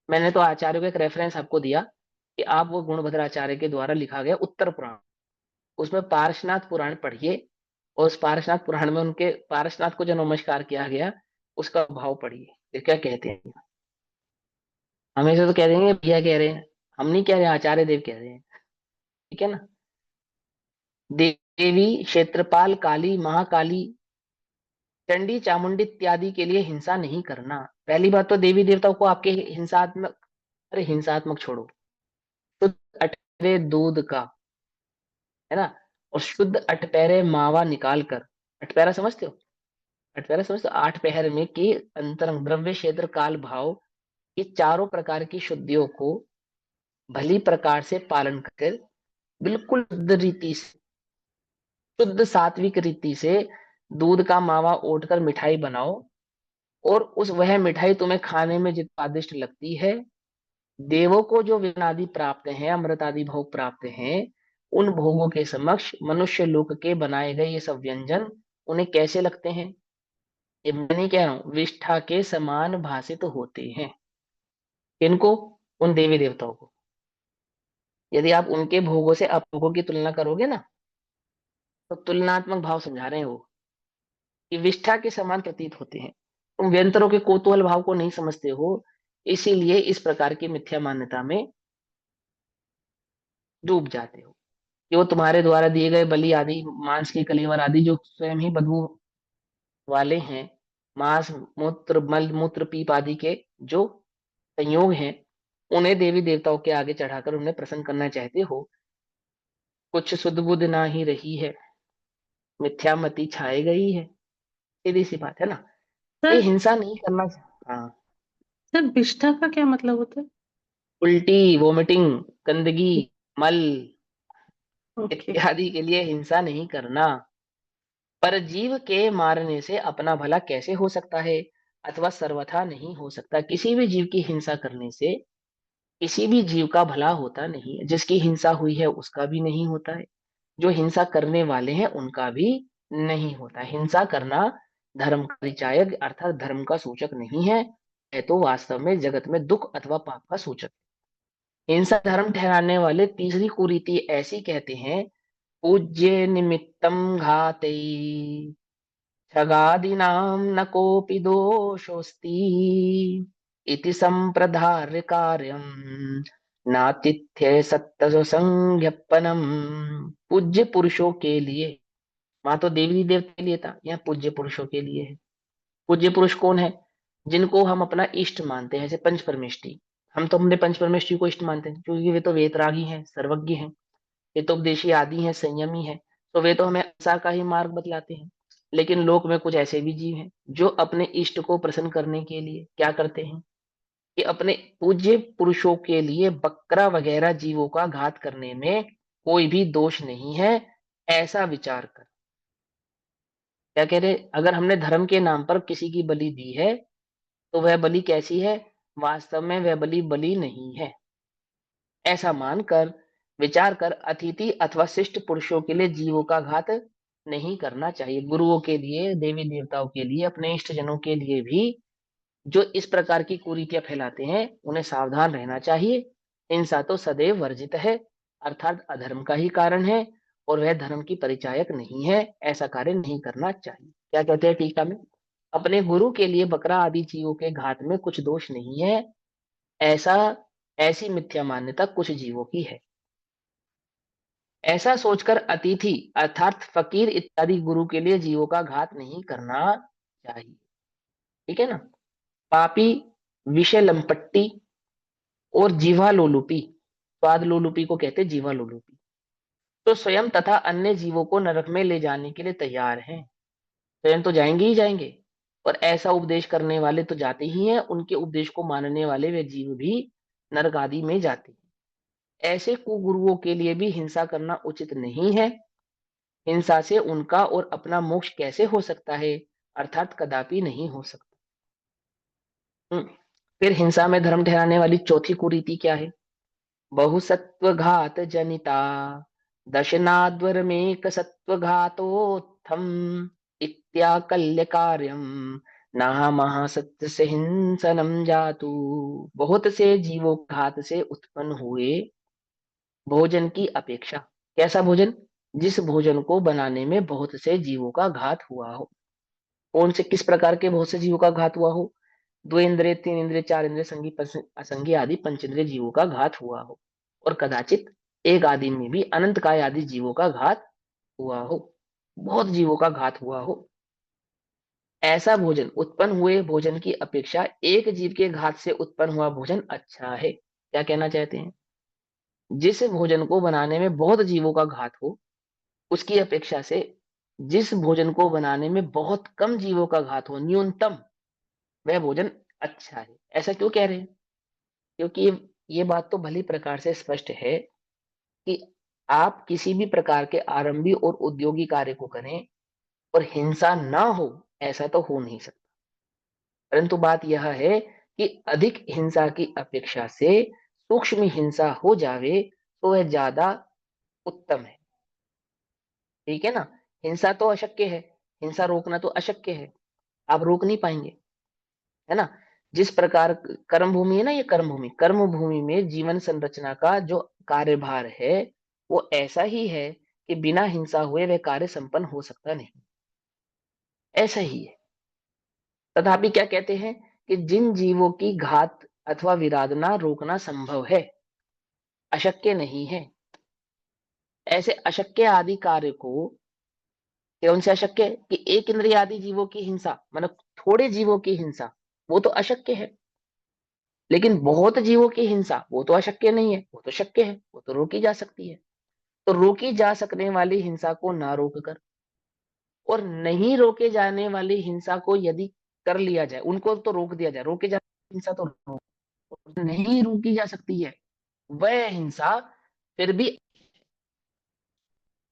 मैंने तो आचार्य को एक रेफरेंस आपको दिया कि आप वो गुणभद्र आचार्य के द्वारा लिखा गया उत्तर पुराण, उसमें पार्श्वनाथ पुराण पढ़िए, और उस पार्श्वनाथ पुराण में उनके पार्श्वनाथ को जो नमस्कार किया गया उसका भाव पढ़िए, ये क्या कहते हैं। हमेशा तो कह देंगे भैया कह रहे हैं, हम नहीं कह रहे, आचार्य देव कह रहे हैं। ठीक है ना? देवी, क्षेत्रपाल, काली, महाकाली, चंडी, चामुंडी इत्यादि के लिए हिंसा नहीं करना। पहली बात तो देवी देवताओं को आपके हिंसात्मक, अरे हिंसात्मक छोड़ो, शुद्ध अठपैरे दूध का, है ना, और शुद्ध अठपैरे मावा निकाल कर, अठपैरा समझते हो? अठपैरा समझते हो? आठ पहर में की अंतरंग द्रव्य क्षेत्र काल भाव, ये चारों प्रकार की शुद्धियों को भली प्रकार से पालन कर, बिल्कुल शुद्ध रीति से, शुद्ध सात्विक रीति से दूध का मावा ओटकर मिठाई बनाओ, और उस वह मिठाई तुम्हें खाने में जितनी स्वादिष्ट लगती है, देवों को जो विनादि प्राप्त है, अमृत आदि भोग प्राप्त हैं, उन भोगों के समक्ष मनुष्य लोक के बनाए गए ये सब व्यंजन उन्हें कैसे लगते हैं? ये मैं नहीं कह रहा हूं, विष्ठा के समान भासित होते हैं। इनको, उन देवी देवताओं को, यदि आप उनके भोगों से आप भोगों की तुलना करोगे ना, तो तुलनात्मक भाव समझा रहे हैं वो, कि विष्ठा के समान प्रतीत होते हैं। तुम व्यंतरों के कौतूहल भाव को नहीं समझते हो, इसीलिए इस प्रकार की मिथ्या मान्यता में डूब जाते हो, कि वो तुम्हारे द्वारा दिए गए बलि आदि, मांस के कलेवर आदि जो स्वयं ही बदबू वाले हैं, मांस मूत्र मल मूत्र पीप आदि के जो संयोग हैं, उन्हें देवी देवताओं के आगे चढ़ाकर उन्हें प्रसन्न करना चाहते हो। कुछ सुध बुध ना ही रही है, मिथ्यामति छाए गई है। सीधी सी बात है ना। ये सर हिंसा नहीं करना। हाँ। सर विष्ठा का क्या मतलब होता है? उल्टी, वोमिटिंग, गंदगी, मल ओके। इत्यादि के लिए हिंसा नहीं करना। पर जीव के मारने से अपना भला कैसे हो सकता है, अथवा सर्वथा नहीं हो सकता। किसी भी जीव की हिंसा करने से किसी भी जीव का भला होता नहीं है। जिसकी हिंसा हुई है उसका भी नहीं होता है, जो हिंसा करने वाले हैं उनका भी नहीं होता। हिंसा करना धर्म का परिचायक अर्थात धर्म का सूचक नहीं है, तो वास्तव में जगत में दुख अथवा पाप का सूचक है। हिंसा धर्म ठहराने वाले तीसरी कुरीति ऐसी कहते हैं, पूज्य निमित्तम घाते छगादीनां न कोऽपि दोषोऽस्ति इति संप्रधार्य कार्यम नातिथ्य सत्तव संज्ञप्पनम। पूज्य पुरुषों के लिए, वहां तो देवी देवता के लिए था, यहाँ पूज्य पुरुषों के लिए है। पूज्य पुरुष कौन है? जिनको हम अपना इष्ट मानते हैं, जैसे पंच परमेष्टि। हम तो अपने पंच परमेष्टि को इष्ट मानते हैं, क्योंकि वे तो वेतरागी हैं, सर्वज्ञ हैं, हितोपदेशी आदि हैं, संयमी हैं। तो वे तो हमें आशा का ही मार्ग बतलाते हैं। लेकिन लोक में कुछ ऐसे भी जीव हैं जो अपने इष्ट को प्रसन्न करने के लिए क्या करते हैं, कि अपने पूज्य पुरुषों के लिए बकरा वगैरह जीवों का घात करने में कोई भी दोष नहीं है, ऐसा विचार कर। क्या कह रहे, अगर हमने धर्म के नाम पर किसी की बलि दी है, तो वह बलि कैसी है? वास्तव में वह बलि बलि नहीं है, ऐसा मानकर विचार कर अतिथि अथवा शिष्ट पुरुषों के लिए जीवों का घात नहीं करना चाहिए। गुरुओं के लिए, देवी देवताओं के लिए, अपने इष्ट जनों के लिए भी जो इस प्रकार की कुरीतियां फैलाते हैं उन्हें सावधान रहना चाहिए। हिंसा तो सदैव वर्जित है, अर्थात अधर्म का ही कारण है, और वह धर्म की परिचायक नहीं है। ऐसा कार्य नहीं करना चाहिए। क्या कहते हैं टीका में, अपने गुरु के लिए बकरा आदि जीवों के घात में कुछ दोष नहीं है, ऐसा ऐसी मिथ्या मान्यता कुछ जीवों की है। ऐसा सोचकर अतिथि अर्थात फकीर इत्यादि गुरु के लिए जीवों का घात नहीं करना चाहिए। ठीक है ना। पापी, विषय लंपट्टी और जीवा लोलुपी, स्वाद लोलुपी को कहते हैं जीवा लोलुपी, तो स्वयं तथा अन्य जीवों को नरक में ले जाने के लिए तैयार हैं। स्वयं तो जाएंगे ही जाएंगे, और ऐसा उपदेश करने वाले तो जाते ही हैं, उनके उपदेश को मानने वाले वे जीव भी नरक आदि में जाते हैं। ऐसे कुगुरुओं के लिए भी हिंसा करना उचित नहीं है। हिंसा से उनका और अपना मोक्ष कैसे हो सकता है, अर्थात कदापि नहीं हो सकता। फिर हिंसा में धर्म ठहराने वाली चौथी कुरीति क्या है? बहुसत्व घात जनिता दशनाद्वरमेक सत्व घातोत्थम इत्याकल्य कार्यम ना महासत्य से हिंसनम जातु। बहुत से जीवों घात से उत्पन्न हुए भोजन की अपेक्षा, कैसा भोजन? जिस भोजन को बनाने में बहुत से जीवों का घात हुआ हो। कौन से, किस प्रकार के बहुत से जीवों का घात हुआ हो? दो इंद्रिय, तीन इंद्रिय, चार इंद्रिय, संगी असंगी आदि पंचेंद्रिय जीवों का घात हुआ हो, और कदाचित एक आदि में भी अनंत काय आदि जीवों का घात हुआ हो, बहुत जीवों का घात हुआ हो। ऐसा भोजन, उत्पन्न हुए भोजन की अपेक्षा एक जीव के घात से उत्पन्न हुआ भोजन अच्छा है। क्या कहना चाहते हैं? जिस भोजन को बनाने में बहुत जीवों का घात हो, उसकी अपेक्षा से जिस भोजन को बनाने में बहुत कम जीवों का घात हो, न्यूनतम, वह भोजन अच्छा है। ऐसा क्यों कह रहे हैं? क्योंकि ये बात तो भली प्रकार से स्पष्ट है कि आप किसी भी प्रकार के आरंभी और उद्योगी कार्य को करें, और हिंसा ना हो, ऐसा तो हो नहीं सकता। परंतु बात यह है कि अधिक हिंसा की अपेक्षा से सूक्ष्म हिंसा हो जावे तो वह ज्यादा उत्तम है। ठीक है ना। हिंसा तो अशक्य है, हिंसा रोकना तो अशक्य है, आप रोक नहीं पाएंगे, है ना। जिस प्रकार कर्म भूमि है ना, ये कर्म भूमि, कर्म भूमि में जीवन संरचना का जो कार्यभार है वो ऐसा ही है कि बिना हिंसा हुए वह कार्य संपन्न हो सकता नहीं, ऐसा ही है। तथापि क्या कहते हैं कि जिन जीवों की घात अथवा विराधना रोकना संभव है, अशक्य नहीं है, ऐसे अशक्य आदि कार्य को, कौन से अशक्य है कि एक इंद्रिय आदि जीवों की हिंसा, मतलब थोड़े जीवों की हिंसा, वो तो अशक्य है। लेकिन बहुत जीवों की हिंसा वो तो अशक्य नहीं है, वो तो शक्य है, वो तो रोकी जा सकती है। तो रोकी जा सकने वाली हिंसा को ना रोक कर, और नहीं रोके जाने वाली हिंसा को यदि कर लिया जाए, उनको तो रोक दिया जाए, रोके जाने हिंसा तो नहीं रोकी जा सकती है, वह हिंसा फिर भी,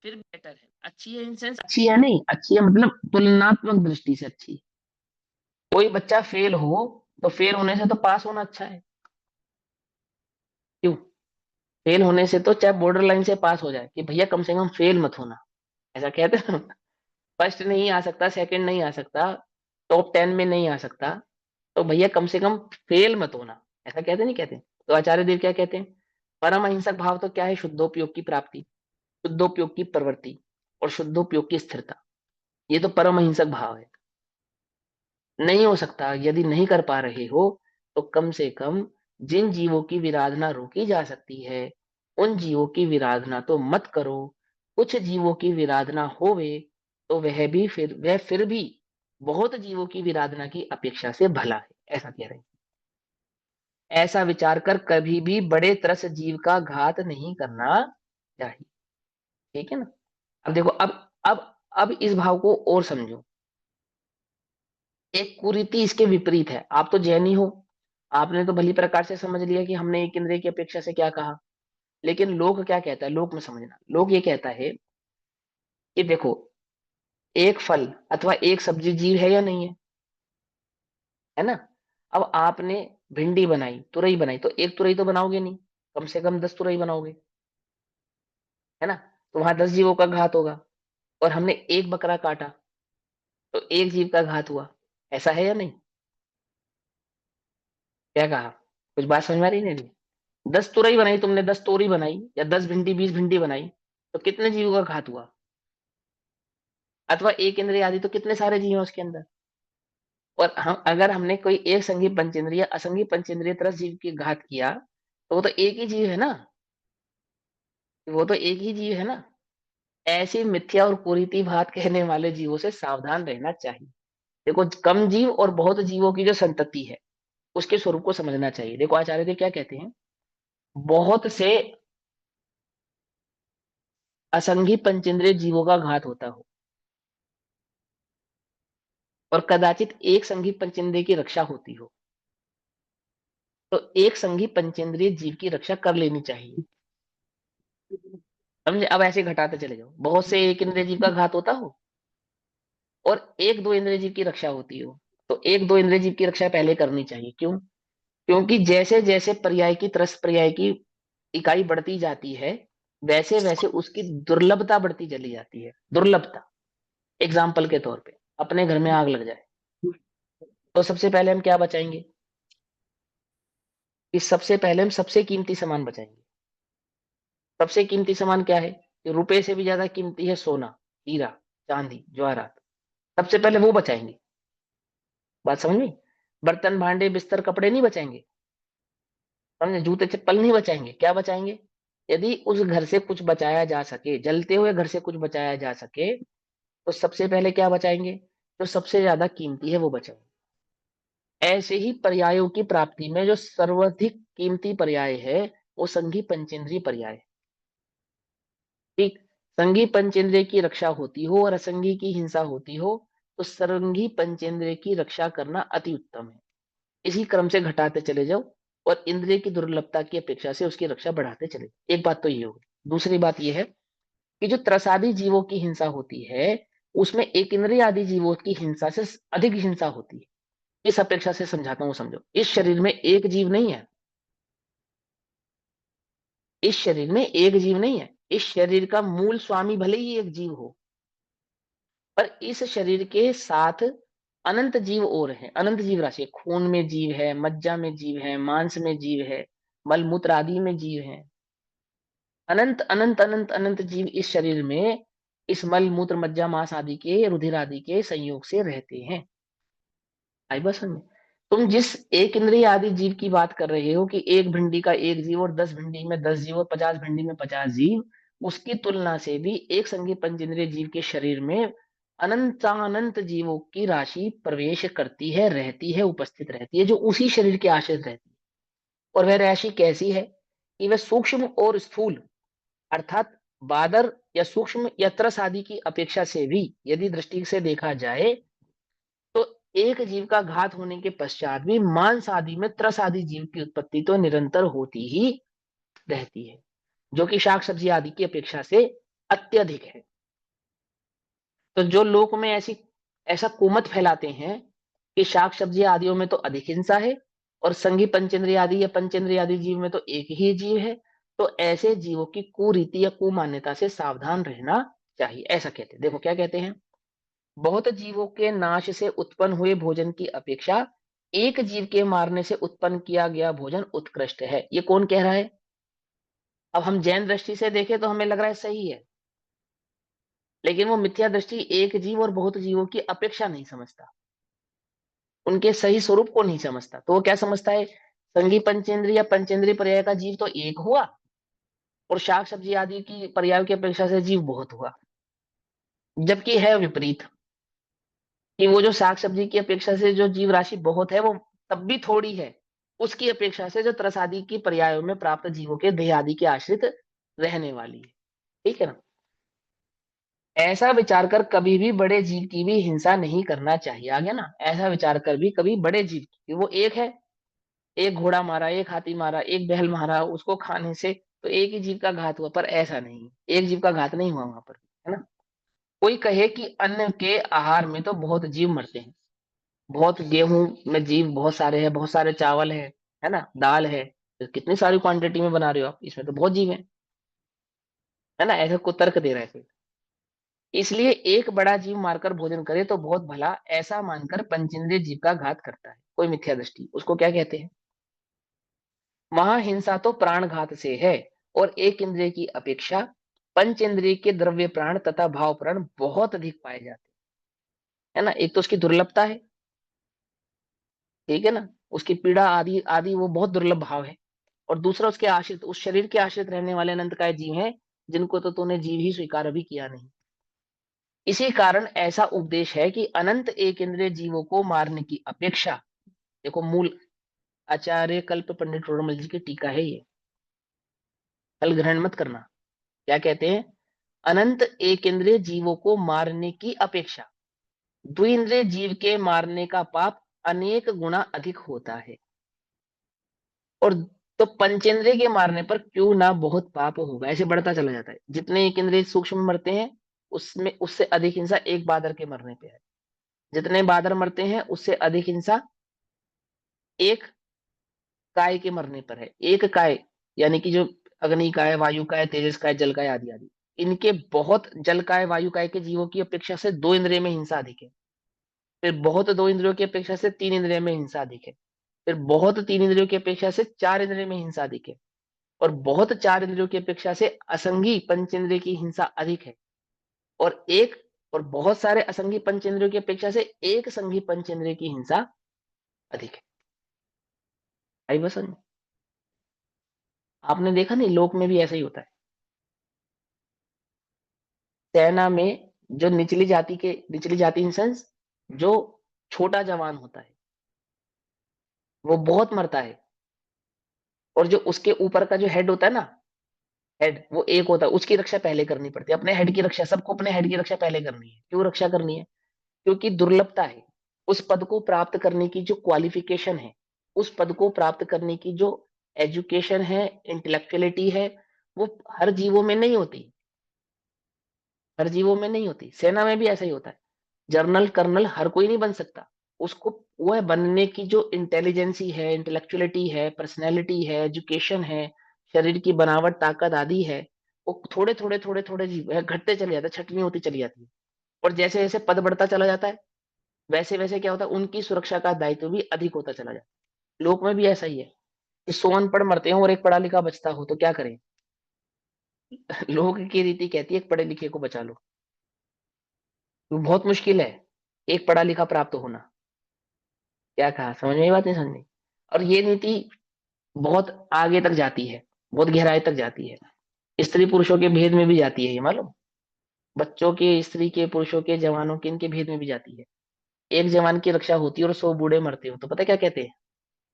फिर बेटर है, अच्छी है, इन सेंस अच्छी है, नहीं अच्छी है मतलब तुलनात्मक दृष्टि से अच्छी है। कोई बच्चा फेल हो तो फेल होने से तो पास होना अच्छा है, क्यों। फेल होने से तो चाहे बॉर्डर लाइन से पास हो जाए कि भैया कम से कम फेल मत होना, ऐसा कहते हैं। फर्स्ट नहीं आ सकता, सेकंड नहीं आ सकता, टॉप 10 में नहीं आ सकता, तो भैया कम से कम फेल मत होना, ऐसा कहते नहीं कहते। तो आचार्य देव क्या कहते हैं, परम अहिंसक भाव तो क्या है, शुद्धोपयोग की प्राप्ति, शुद्धोपयोग की प्रवृत्ति और शुद्धोपयोग की स्थिरता, ये तो परम अहिंसक भाव है। नहीं हो सकता, यदि नहीं कर पा रहे हो तो कम से कम जिन जीवों की विराधना रोकी जा सकती है उन जीवों की विराधना तो मत करो। कुछ जीवों की विराधना होवे तो वह फिर भी बहुत जीवों की विराधना की अपेक्षा से भला है, ऐसा कह रहे हैं। ऐसा विचार कर कभी भी बड़े तरस जीव का घात नहीं करना चाहिए। ठीक है ना। अब देखो, अब इस भाव को और समझो। एक कुरीति इसके विपरीत है, आप तो जैनी हो, आपने तो भली प्रकार से समझ लिया कि हमने एक इंद्रिय की अपेक्षा से क्या कहा। लेकिन लोक क्या कहता है, लोक में समझना, लोक ये कहता है कि देखो, एक फल अथवा एक सब्जी जीव है या नहीं है ना। अब आपने भिंडी बनाई, तुरई बनाई, तो एक तुरई तो बनाओगे नहीं, कम से कम 10 तुरई बनाओगे, है ना। तो वहां 10 जीवों का घात होगा। और हमने एक बकरा काटा तो एक जीव का घात हुआ, ऐसा है या नहीं। क्या कहा, कुछ बात समझ में आ रही नहीं। 10 तुरई बनाई तुमने, 10 तोरी बनाई, या 10 भिंडी 20 भिंडी बनाई, तो कितने जीवों का घात हुआ। अथवा एक इंद्रिय आदि तो कितने सारे जीव हैं उसके अंदर। और हम अगर हमने कोई एक संघी पंचेंद्रिय असंगी पंचेंद्रिय तरस जीव की घात किया तो वो तो एक ही जीव है ना, वो तो एक ही जीव है ना। ऐसी मिथ्या और कुरीति बात कहने वाले जीवों से सावधान रहना चाहिए। देखो, कम जीव और बहुत जीवों की जो संतति है उसके स्वरूप को समझना चाहिए। देखो आचार्य देव क्या कहते हैं, बहुत से असंगी पंचेंद्रिय जीवों का घात होता हो और कदाचित एक संघी पंचेंद्रिय की रक्षा होती हो, तो एक संघी पंचेंद्रिय जीव की रक्षा कर लेनी चाहिए। समझे। अब ऐसे घटाते चले जाओ, बहुत से एक इंद्रिय जीव का घात होता हो और एक दो इंद्रिय जीव की रक्षा होती हो, तो एक दो इंद्रिय जीव की रक्षा पहले करनी चाहिए, क्यों। क्योंकि जैसे जैसे पर्याय की त्रस पर्याय की इकाई बढ़ती जाती है वैसे वैसे उसकी दुर्लभता बढ़ती चली जाती है, दुर्लभता। एग्जाम्पल के तौर पे अपने घर में आग लग जाए तो सबसे पहले हम क्या बचाएंगे, कि सबसे पहले हम सबसे कीमती सामान बचाएंगे। सबसे कीमती सामान क्या है, कि रुपए से भी ज्यादा कीमती है सोना, हीरा, चांदी, जवाहरात। सबसे पहले वो बचाएंगे। बात समझ में। बर्तन भांडे बिस्तर कपड़े नहीं बचाएंगे, समझे, जूते चप्पल नहीं बचाएंगे, क्या बचाएंगे। यदि उस घर से कुछ बचाया जा सके, जलते हुए घर से कुछ बचाया जा सके, तो सबसे पहले क्या बचाएंगे, जो सबसे ज्यादा कीमती है वो बचाएंगे। ऐसे ही पर्यायों की प्राप्ति में जो सर्वाधिक कीमती पर्याय है वो संघी पंचेंद्रिय पर्याय है। ठीक। संघी पंचेंद्रिय की रक्षा होती हो और असंगी की हिंसा होती हो तो संघी पंचेंद्रिय की रक्षा करना अति उत्तम है। इसी क्रम से घटाते चले जाओ और इंद्रिय की दुर्लभता की अपेक्षा से उसकी रक्षा बढ़ाते चले जाओ। एक बात तो ये होगी। दूसरी बात ये है कि जो त्रसादी जीवों की हिंसा होती है उसमें एक इंद्रिय आदि जीवों की हिंसा से अधिक हिंसा होती है। इस अपेक्षा से समझाता हूं, समझो। इस शरीर में एक जीव नहीं है, इस शरीर में एक जीव नहीं है। इस शरीर का मूल स्वामी भले ही एक जीव हो, पर इस शरीर के साथ अनंत जीव और हैं, अनंत जीव राशि। खून में जीव है, मज्जा में जीव है, मांस में जीव है, मल मूत्र आदि में जीव है। अनंत अनंत अनंत अनंत जीव इस शरीर में, इस मल मूत्र मज्जा मांस आदि के, रुधिर आदि के संयोग से रहते हैं। आई बस में, तुम जिस एक इंद्रिय आदि जीव की बात कर रहे हो कि एक भिंडी का एक जीव और 10 भिंडी में 10 जीव और 50 भिंडी में 50 जीव, उसकी तुलना से भी एक संगी पंच इंद्रिय जीव के शरीर में अनंत जीवों की राशि प्रवेश करती है, रहती है, उपस्थित रहती है, जो उसी शरीर के आश्रित रहती है। और वह राशि कैसी है कि वह सूक्ष्म और स्थूल, अर्थात बादर या सूक्ष्म या त्रस आदि की अपेक्षा से भी यदि दृष्टि से देखा जाए, तो एक जीव का घात होने के पश्चात भी मांस आदि में त्रस आदि जीव की उत्पत्ति तो निरंतर होती ही रहती है, जो कि शाक सब्जी आदि की अपेक्षा से अत्यधिक है। तो जो लोक में ऐसी ऐसा कुमत फैलाते हैं कि शाक सब्जी आदियों में तो अधिक हिंसा है और संघी पंचेंद्रिय आदि या पंचेंद्रिय आदि जीव में तो एक ही जीव है, तो ऐसे जीवों की कुरीति या कुमान्यता से सावधान रहना चाहिए, ऐसा कहते हैं। देखो क्या कहते हैं, बहुत जीवों के नाश से उत्पन्न हुए भोजन की अपेक्षा एक जीव के मारने से उत्पन्न किया गया भोजन उत्कृष्ट है। ये कौन कह रहा है? अब हम जैन दृष्टि से देखें तो हमें लग रहा है सही है, लेकिन वो मिथ्या दृष्टि एक जीव और बहुत जीवों की अपेक्षा नहीं समझता, उनके सही स्वरूप को नहीं समझता। तो वो क्या समझता है, संगी पंचेंद्रिय या पंचेंद्रिय पर्याय का जीव तो एक हुआ और शाक सब्जी आदि की पर्याय की अपेक्षा से जीव बहुत हुआ। जबकि है विपरीत, कि वो जो साग सब्जी की अपेक्षा से जो जीव राशि बहुत है, वो तब भी थोड़ी है उसकी अपेक्षा से जो त्रस आदि की पर्यायों में प्राप्त जीवों के देह आदि के आश्रित रहने वाली है। ठीक है ना? ऐसा विचार कर कभी भी बड़े जीव की भी हिंसा नहीं करना चाहिए। आ गया ना? ऐसा विचार कर भी कभी बड़े जीव की, वो एक है, एक घोड़ा मारा, एक हाथी मारा, एक बैल मारा, उसको खाने से तो एक ही जीव का घात हुआ, पर ऐसा नहीं, एक जीव का घात नहीं हुआ वहां पर, है ना? कोई कहे कि अन्न के आहार में तो बहुत जीव मरते हैं, बहुत गेहूं में जीव बहुत सारे हैं, बहुत सारे चावल है ना, दाल है, तो कितनी सारी क्वांटिटी में बना रहे हो आप, इसमें तो बहुत जीव है ना? ऐसा को तर्क दे रहा है फिर। इसलिए एक बड़ा जीव मारकर भोजन करे तो बहुत भला, ऐसा मानकर पंचेंद्रिय जीव का घात करता है कोई मिथ्या दृष्टि, उसको क्या कहते हैं? महाहिंसा तो प्राणघात से है, और एक इंद्रिय की अपेक्षा पंच इंद्रिय के द्रव्य प्राण तथा भाव प्राण बहुत अधिक पाए जाते हैं, है ना? एक तो उसकी दुर्लभता है, ठीक है ना, उसकी पीड़ा आदि आदि वो बहुत दुर्लभ भाव है। और दूसरा उसके आश्रित, उस शरीर के आश्रित रहने वाले अनंतकाय जीव हैं, जिनको तो तूने जीव ही स्वीकार भी किया नहीं। इसी कारण ऐसा उपदेश है कि अनंत एक इंद्रिय जीवों को मारने की अपेक्षा, देखो मूल आचार्य कल्प पंडित रोड़मल जी की टीका है ये, कल ग्रहण मत करना। क्या कहते हैं? अनंत एक इंद्रिय जीवों को मारने की अपेक्षा द्विइंद्रिय जीव के मारने का पाप अनेक गुना अधिक होता है। और तो पंचेंद्रिय के मारने पर क्यों ना बहुत पाप होगा, ऐसे बढ़ता चला जाता है। जितने एक इंद्रिय सूक्ष्म मरते हैं, उसमें उससे अधिक हिंसा एक बादर के मरने पे है। जितने बादर मरते हैं उससे अधिक हिंसा एक काय के मरने पर है। एक काय यानी कि जो अग्नि काय, वायु काय, तेजस काय, जल काय आदि आदि, इनके बहुत, जल काय वायु काय के जीवों की अपेक्षा से दो इंद्रिय में हिंसा अधिक है। फिर बहुत दो इंद्रियों की अपेक्षा से तीन इंद्रिय में हिंसा अधिक है। फिर बहुत तीन इंद्रियों की अपेक्षा से चार इंद्रिय में हिंसा अधिक है। और बहुत चार इंद्रियों की अपेक्षा से असंगी पंचेंद्रिय की हिंसा अधिक है। और एक, और बहुत सारे असंगी पंचेंद्रियों की अपेक्षा से एक संगी पंचेंद्रिय की हिंसा अधिक है। आई बस समझ? आपने देखा नहीं, लोक में भी ऐसा ही होता है। सेना में जो निचली जाति इन सेंस, जो छोटा जवान होता है, वो बहुत मरता है। और जो उसके ऊपर का जो हेड होता है ना, हेड वो एक होता है, उसकी रक्षा पहले करनी पड़ती है। अपने हेड की रक्षा, सबको अपने हेड की रक्षा पहले करनी है। क्यों रक्षा करनी है? क्योंकि दुर्लभता है। उस पद को प्राप्त करने की जो क्वालिफिकेशन है, उस पद को प्राप्त करने की जो एजुकेशन है, इंटेलेक्चुअलिटी है, वो हर जीवों में नहीं होती। हर जीवों में नहीं होती, सेना में भी ऐसा ही होता है। जनरल कर्नल हर कोई नहीं बन सकता। उसको वह बनने की जो इंटेलिजेंसी है, इंटेलेक्चुअलिटी है, पर्सनैलिटी है, एजुकेशन है, शरीर की बनावट, ताकत आदि है, वो थोड़े थोड़े थोड़े थोड़े जीव है घटते चले जाते हैं, छटनी होती चली जाती है। और जैसे जैसे पद बढ़ता चला जाता है, वैसे वैसे क्या होता है, उनकी सुरक्षा का दायित्व भी अधिक होता चला जाता है। लोक में भी ऐसा ही है कि 100 अनपढ़ मरते हैं और एक पढ़ा लिखा बचता हो तो क्या करें। लोक की रीति कहती है एक पढ़े लिखे को बचा लो। तो बहुत मुश्किल है एक पढ़ा लिखा प्राप्त होना। क्या कहा, समझ में, ये बात नहीं समझ में। और ये नीति बहुत आगे तक जाती है, बहुत गहराई तक जाती है, स्त्री पुरुषों के भेद में भी जाती है, ये मालूम। बच्चों के, स्त्री के, पुरुषों के, जवानों के, इनके भेद में भी जाती है। एक जवान की रक्षा होती है और 100 बूढ़े मरते हो तो पता है क्या कहते हैं,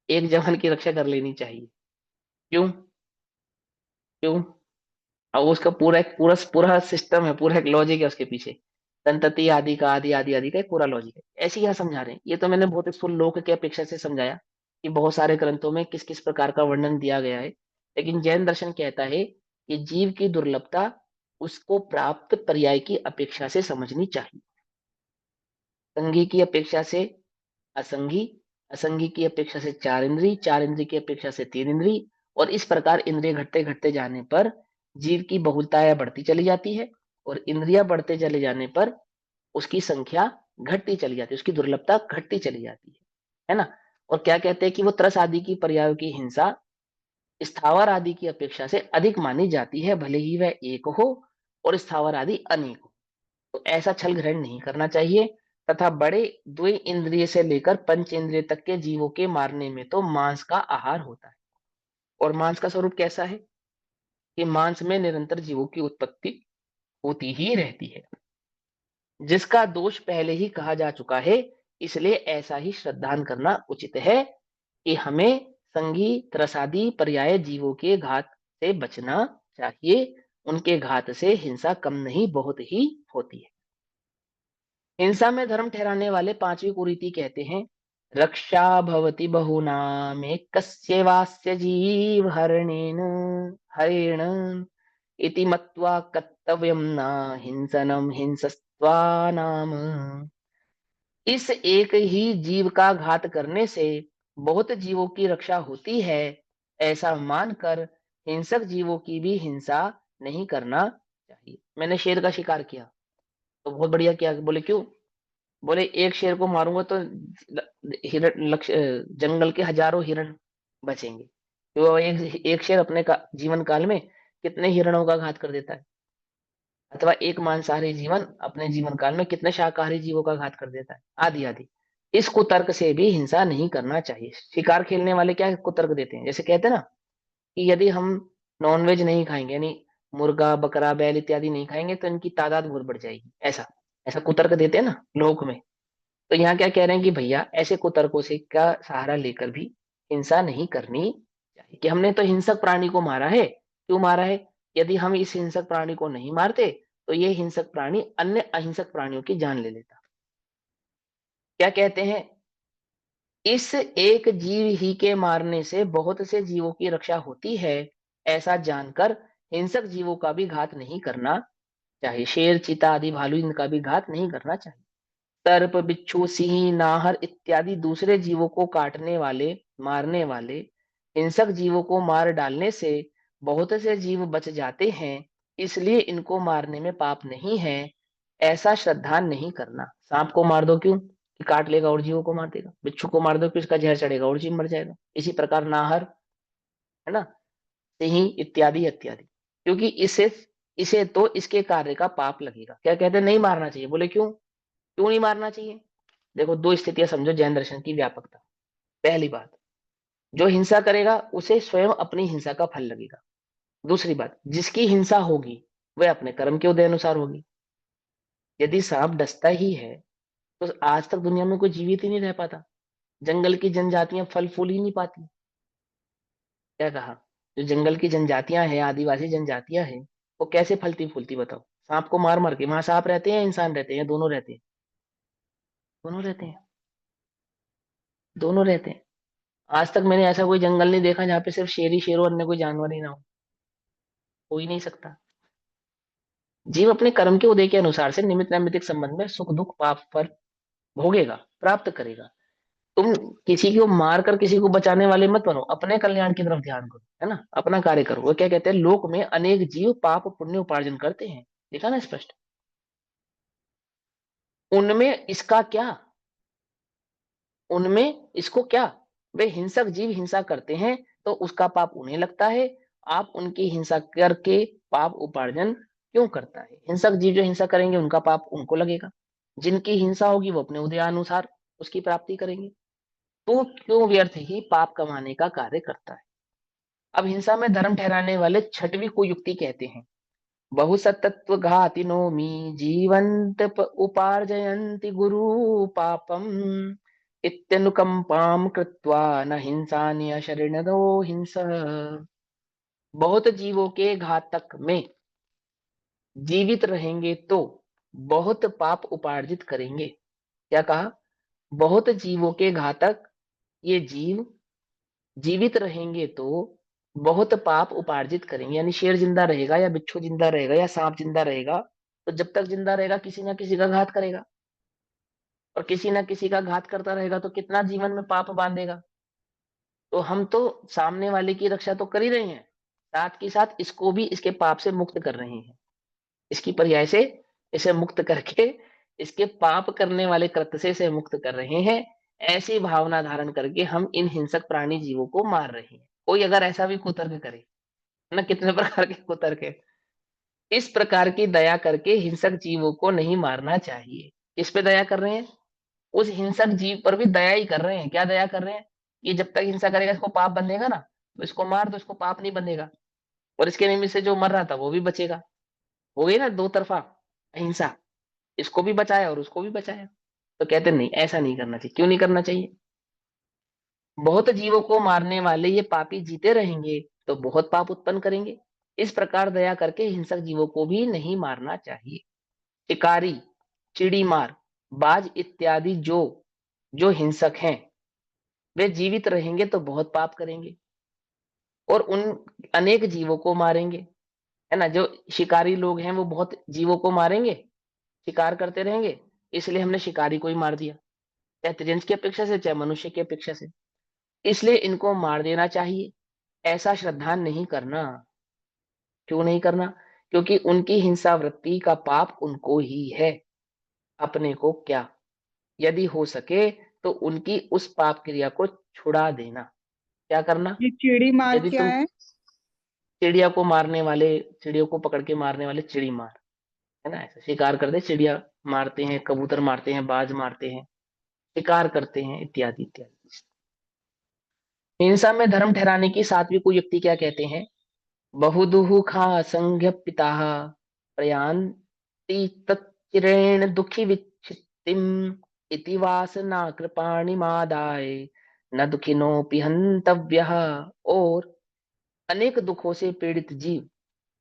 एक जवान की रक्षा कर लेनी चाहिए। क्यों? क्यों? और उसका पूरा एक पूरा पूरा सिस्टम है, पूरा एक लॉजिक है उसके पीछे। संतति आदि का, आदि आदि आदि का एक पूरा लॉजिक है। ऐसे ही यहाँ समझा रहे हैं, ये तो मैंने बहुत स्थूल लोक की अपेक्षा से समझाया कि बहुत सारे ग्रंथों में किस किस प्रकार का वर्णन दिया गया है। लेकिन जैन दर्शन कहता है कि जीव की दुर्लभता उसको प्राप्त पर्याय की अपेक्षा से समझनी चाहिए। संगी की अपेक्षा से असंगी, असंगी की अपेक्षा से चार इंद्री, चार इंद्री की अपेक्षा से तीन इंद्री, और इस प्रकार इंद्रिय घटते घटते जाने पर जीव की बहुलताया बढ़ती चली जाती है, और इंद्रियां बढ़ते चले जाने पर उसकी संख्या घटती चली जाती है, उसकी दुर्लभता घटती चली जाती है ना। और क्या कहते हैं कि वो त्रस आदि की पर्यायों की हिंसा स्थावर आदि की अपेक्षा से अधिक मानी जाती है, भले ही वह एक हो और स्थावर आदि अनेक हो। तो ऐसा छल ग्रहण नहीं करना चाहिए। तथा बड़े द्वि इंद्रिय से लेकर पंच इंद्रिय तक के जीवों के मारने में तो मांस का आहार होता है। और मांस का स्वरूप कैसा है कि मांस में निरंतर जीवों की उत्पत्ति होती ही रहती है, जिसका दोष पहले ही कहा जा चुका है। इसलिए ऐसा ही श्रद्धान करना उचित है कि हमें संगी त्रसादी पर्याय जीवों के घात से बचना चाहिए। उनके घात से हिंसा कम नहीं बहुत ही होती है। हिंसा में धर्म ठहराने वाले पांचवी कुरीति कहते हैं, रक्षा भवति बहुनाम कस्यैवास्य जीव हरणेन हरेण इति मत्वा कर्तव्यम न हिंसनम हिंसस्त्वा नाम। इस एक ही जीव का घात करने से बहुत जीवों की रक्षा होती है, ऐसा मानकर हिंसक जीवों की भी हिंसा नहीं करना चाहिए। मैंने शेर का शिकार किया तो बहुत बढ़िया किया, बोले क्यों? बोले एक शेर को मारूंगा तो हिरण लक्ष्य जंगल के हजारों हिरण बचेंगे। तो एक शेर अपने जीवन काल में कितने हिरणों का घात कर देता है, अथवा एक मांसाहारी जीवन अपने जीवन काल में कितने शाकाहारी जीवों का घात कर देता है, आदि आदि। इस कुतर्क से भी हिंसा नहीं करना चाहिए। शिकार खेलने वाले क्या कुतर्क देते हैं, जैसे कहते हैं ना कि यदि हम नॉनवेज नहीं खाएंगे, यानी मुर्गा बकरा बैल इत्यादि नहीं खाएंगे तो इनकी तादाद बहुत बढ़ जाएगी, ऐसा ऐसा कुतर्क देते हैं ना लोक में। तो यहाँ क्या कह रहे हैं कि भैया ऐसे कुतर्कों से का सहारा लेकर भी हिंसा नहीं करनी चाहिए, कि हमने तो हिंसक प्राणी को मारा है, क्यों मारा है? यदि हम इस हिंसक प्राणी को नहीं मारते तो ये हिंसक प्राणी अन्य अहिंसक प्राणियों की जान ले लेता। क्या कहते हैं, इस एक जीव ही के मारने से बहुत से जीवों की रक्षा होती है, ऐसा जानकर हिंसक जीवों का भी घात नहीं करना चाहिए। शेर चीता आदि भालू इनका भी घात नहीं करना चाहिए। सर्प बिच्छू सिंह नाहर इत्यादि दूसरे जीवों को काटने वाले, मारने वाले हिंसक जीवों को मार डालने से बहुत से जीव बच जाते हैं, इसलिए इनको मारने में पाप नहीं है, ऐसा श्रद्धा नहीं करना। सांप को मार दो क्यों, कि काट लेगा और जीवों को मार देगा। बिच्छू को मार दो कि उसका जहर चढ़ेगा और जीव मर जाएगा। इसी प्रकार नाहर, है ना, सिंह इत्यादि इत्यादि, क्योंकि इसे इसे तो इसके कार्य का पाप लगेगा। क्या कहते हैं, नहीं मारना चाहिए। बोले क्यों, क्यों नहीं मारना चाहिए? देखो दो स्थितियां समझो जैन दर्शन की व्यापकता। पहली बात, जो हिंसा करेगा उसे स्वयं अपनी हिंसा का फल लगेगा। दूसरी बात, जिसकी हिंसा होगी वह अपने कर्म के उदय अनुसार होगी। यदि सांप डसता ही है तो आज तक दुनिया में कोई जीवित ही नहीं रह पाता, जंगल की जनजातियां फल फूल ही नहीं पाती। क्या कहा, जो जंगल की जनजातियां हैं, आदिवासी जनजातियां हैं, वो कैसे फलती फूलती बताओ? सांप को मार मार के। वहां सांप रहते हैं या इंसान रहते हैं या दोनों रहते हैं? दोनों रहते हैं, दोनों रहते हैं। आज तक मैंने ऐसा कोई जंगल नहीं देखा जहाँ पे सिर्फ शेर ही शेर हो, अन्य कोई जानवर ही ना हो। हो ही नहीं सकता। जीव अपने कर्म के उदय के अनुसार से निमित्त नैमित्तिक संबंध में सुख दुख पाप पर भोगेगा, प्राप्त करेगा। तुम किसी को मार कर किसी को बचाने वाले मत बनो, अपने कल्याण की तरफ ध्यान करो, है ना, अपना कार्य करो। वो क्या कहते हैं, लोक में अनेक जीव पाप पुण्य उपार्जन करते हैं, देखा ना स्पष्ट, उनमें इसका क्या, उनमें इसको क्या, वे हिंसक जीव हिंसा करते हैं तो उसका पाप उन्हें लगता है, आप उनकी हिंसा करके पाप उपार्जन क्यों करता है। हिंसक जीव जो हिंसा करेंगे उनका पाप उनको लगेगा, जिनकी हिंसा होगी वो अपने उदयानुसार उसकी प्राप्ति करेंगे, तो क्यों व्यर्थ ही पाप कमाने का कार्य करता है। अब हिंसा में धर्म ठहराने वाले छठवीं को युक्ति कहते हैं, बहुसतत्व घातिनोमि जीवंत उपार्जयन्ति गुरु पापम इत्यनुकंपाम कृत्वा न हिंसान्य शरणदो हिंस। बहुत जीवों के घातक में जीवित रहेंगे तो बहुत पाप उपार्जित करेंगे। क्या कहा, बहुत जीवों के घातक ये जीव जीवित रहेंगे तो बहुत पाप उपार्जित करेंगे, यानी शेर जिंदा रहेगा या बिच्छू जिंदा रहेगा या सांप जिंदा रहेगा, तो जब तक जिंदा रहेगा किसी ना किसी का घात करेगा, और किसी ना किसी का घात करता रहेगा तो कितना जीवन में पाप बांधेगा। तो हम तो सामने वाले की रक्षा तो कर ही रहे हैं, साथ के साथ इसको भी इसके पाप से मुक्त कर रहे हैं, इसकी पर्याय से इसे मुक्त करके इसके पाप करने वाले कृत्य से इसे मुक्त कर रहे हैं। ऐसी भावना धारण करके हम इन हिंसक प्राणी जीवों को मार रहे हैं। कोई अगर ऐसा भी कुतर्क करे ना, कितने प्रकार के कुतर्क है, इस प्रकार की दया करके हिंसक जीवों को नहीं मारना चाहिए। किस पे दया कर रहे हैं, उस हिंसक जीव पर भी दया ही कर रहे हैं। क्या दया कर रहे हैं, ये जब तक हिंसा करेगा इसको पाप बंधेगा ना, तो इसको मार दो, इसको पाप नहीं बंधेगा, और इसके निमित्त से जो मर रहा था वो भी बचेगा। हो गई ना दो तरफा अहिंसा, इसको भी बचाया और उसको भी बचाया। तो कहते नहीं, ऐसा नहीं करना चाहिए। क्यों नहीं करना चाहिए, बहुत जीवों को मारने वाले ये पापी जीते रहेंगे तो बहुत पाप उत्पन्न करेंगे। इस प्रकार दया करके हिंसक जीवों को भी नहीं मारना चाहिए। शिकारी, चिड़ी मार, बाज इत्यादि जो जो हिंसक हैं वे जीवित रहेंगे तो बहुत पाप करेंगे और उन अनेक जीवों को मारेंगे, है ना। जो शिकारी लोग हैं वो बहुत जीवों को मारेंगे, शिकार करते रहेंगे, इसलिए हमने शिकारी को ही मार दिया, चाहे त्रिजंस की अपेक्षा से चाहे मनुष्य की अपेक्षा से, इसलिए इनको मार देना चाहिए। ऐसा श्रद्धा नहीं करना। क्यों नहीं करना, क्योंकि उनकी हिंसा वृत्ति का पाप उनको ही है, अपने को क्या। यदि हो सके तो उनकी उस पाप क्रिया को छुड़ा देना। क्या करना, ये चिड़ी मार यदि क्या तुम है? चिड़िया को मारने वाले, चिड़ियों को पकड़ के मारने वाले चिड़ी मार, है ना, ऐसा शिकार करते, चिड़िया मारते हैं, कबूतर मारते हैं, बाज मारते हैं, शिकार करते हैं, इत्यादि इत्यादि। हिंसा में धर्म ठहराने की सातवीं कुयुक्ति क्या कहते हैं, बहुदुहु खा संघ पिता प्रयांति तच्चिरेण दुखी विच्छित्तिम इति वासना कृपाणिमादाय न दुखिनोपि हन्तव्यः। और अनेक दुखों से पीड़ित जीव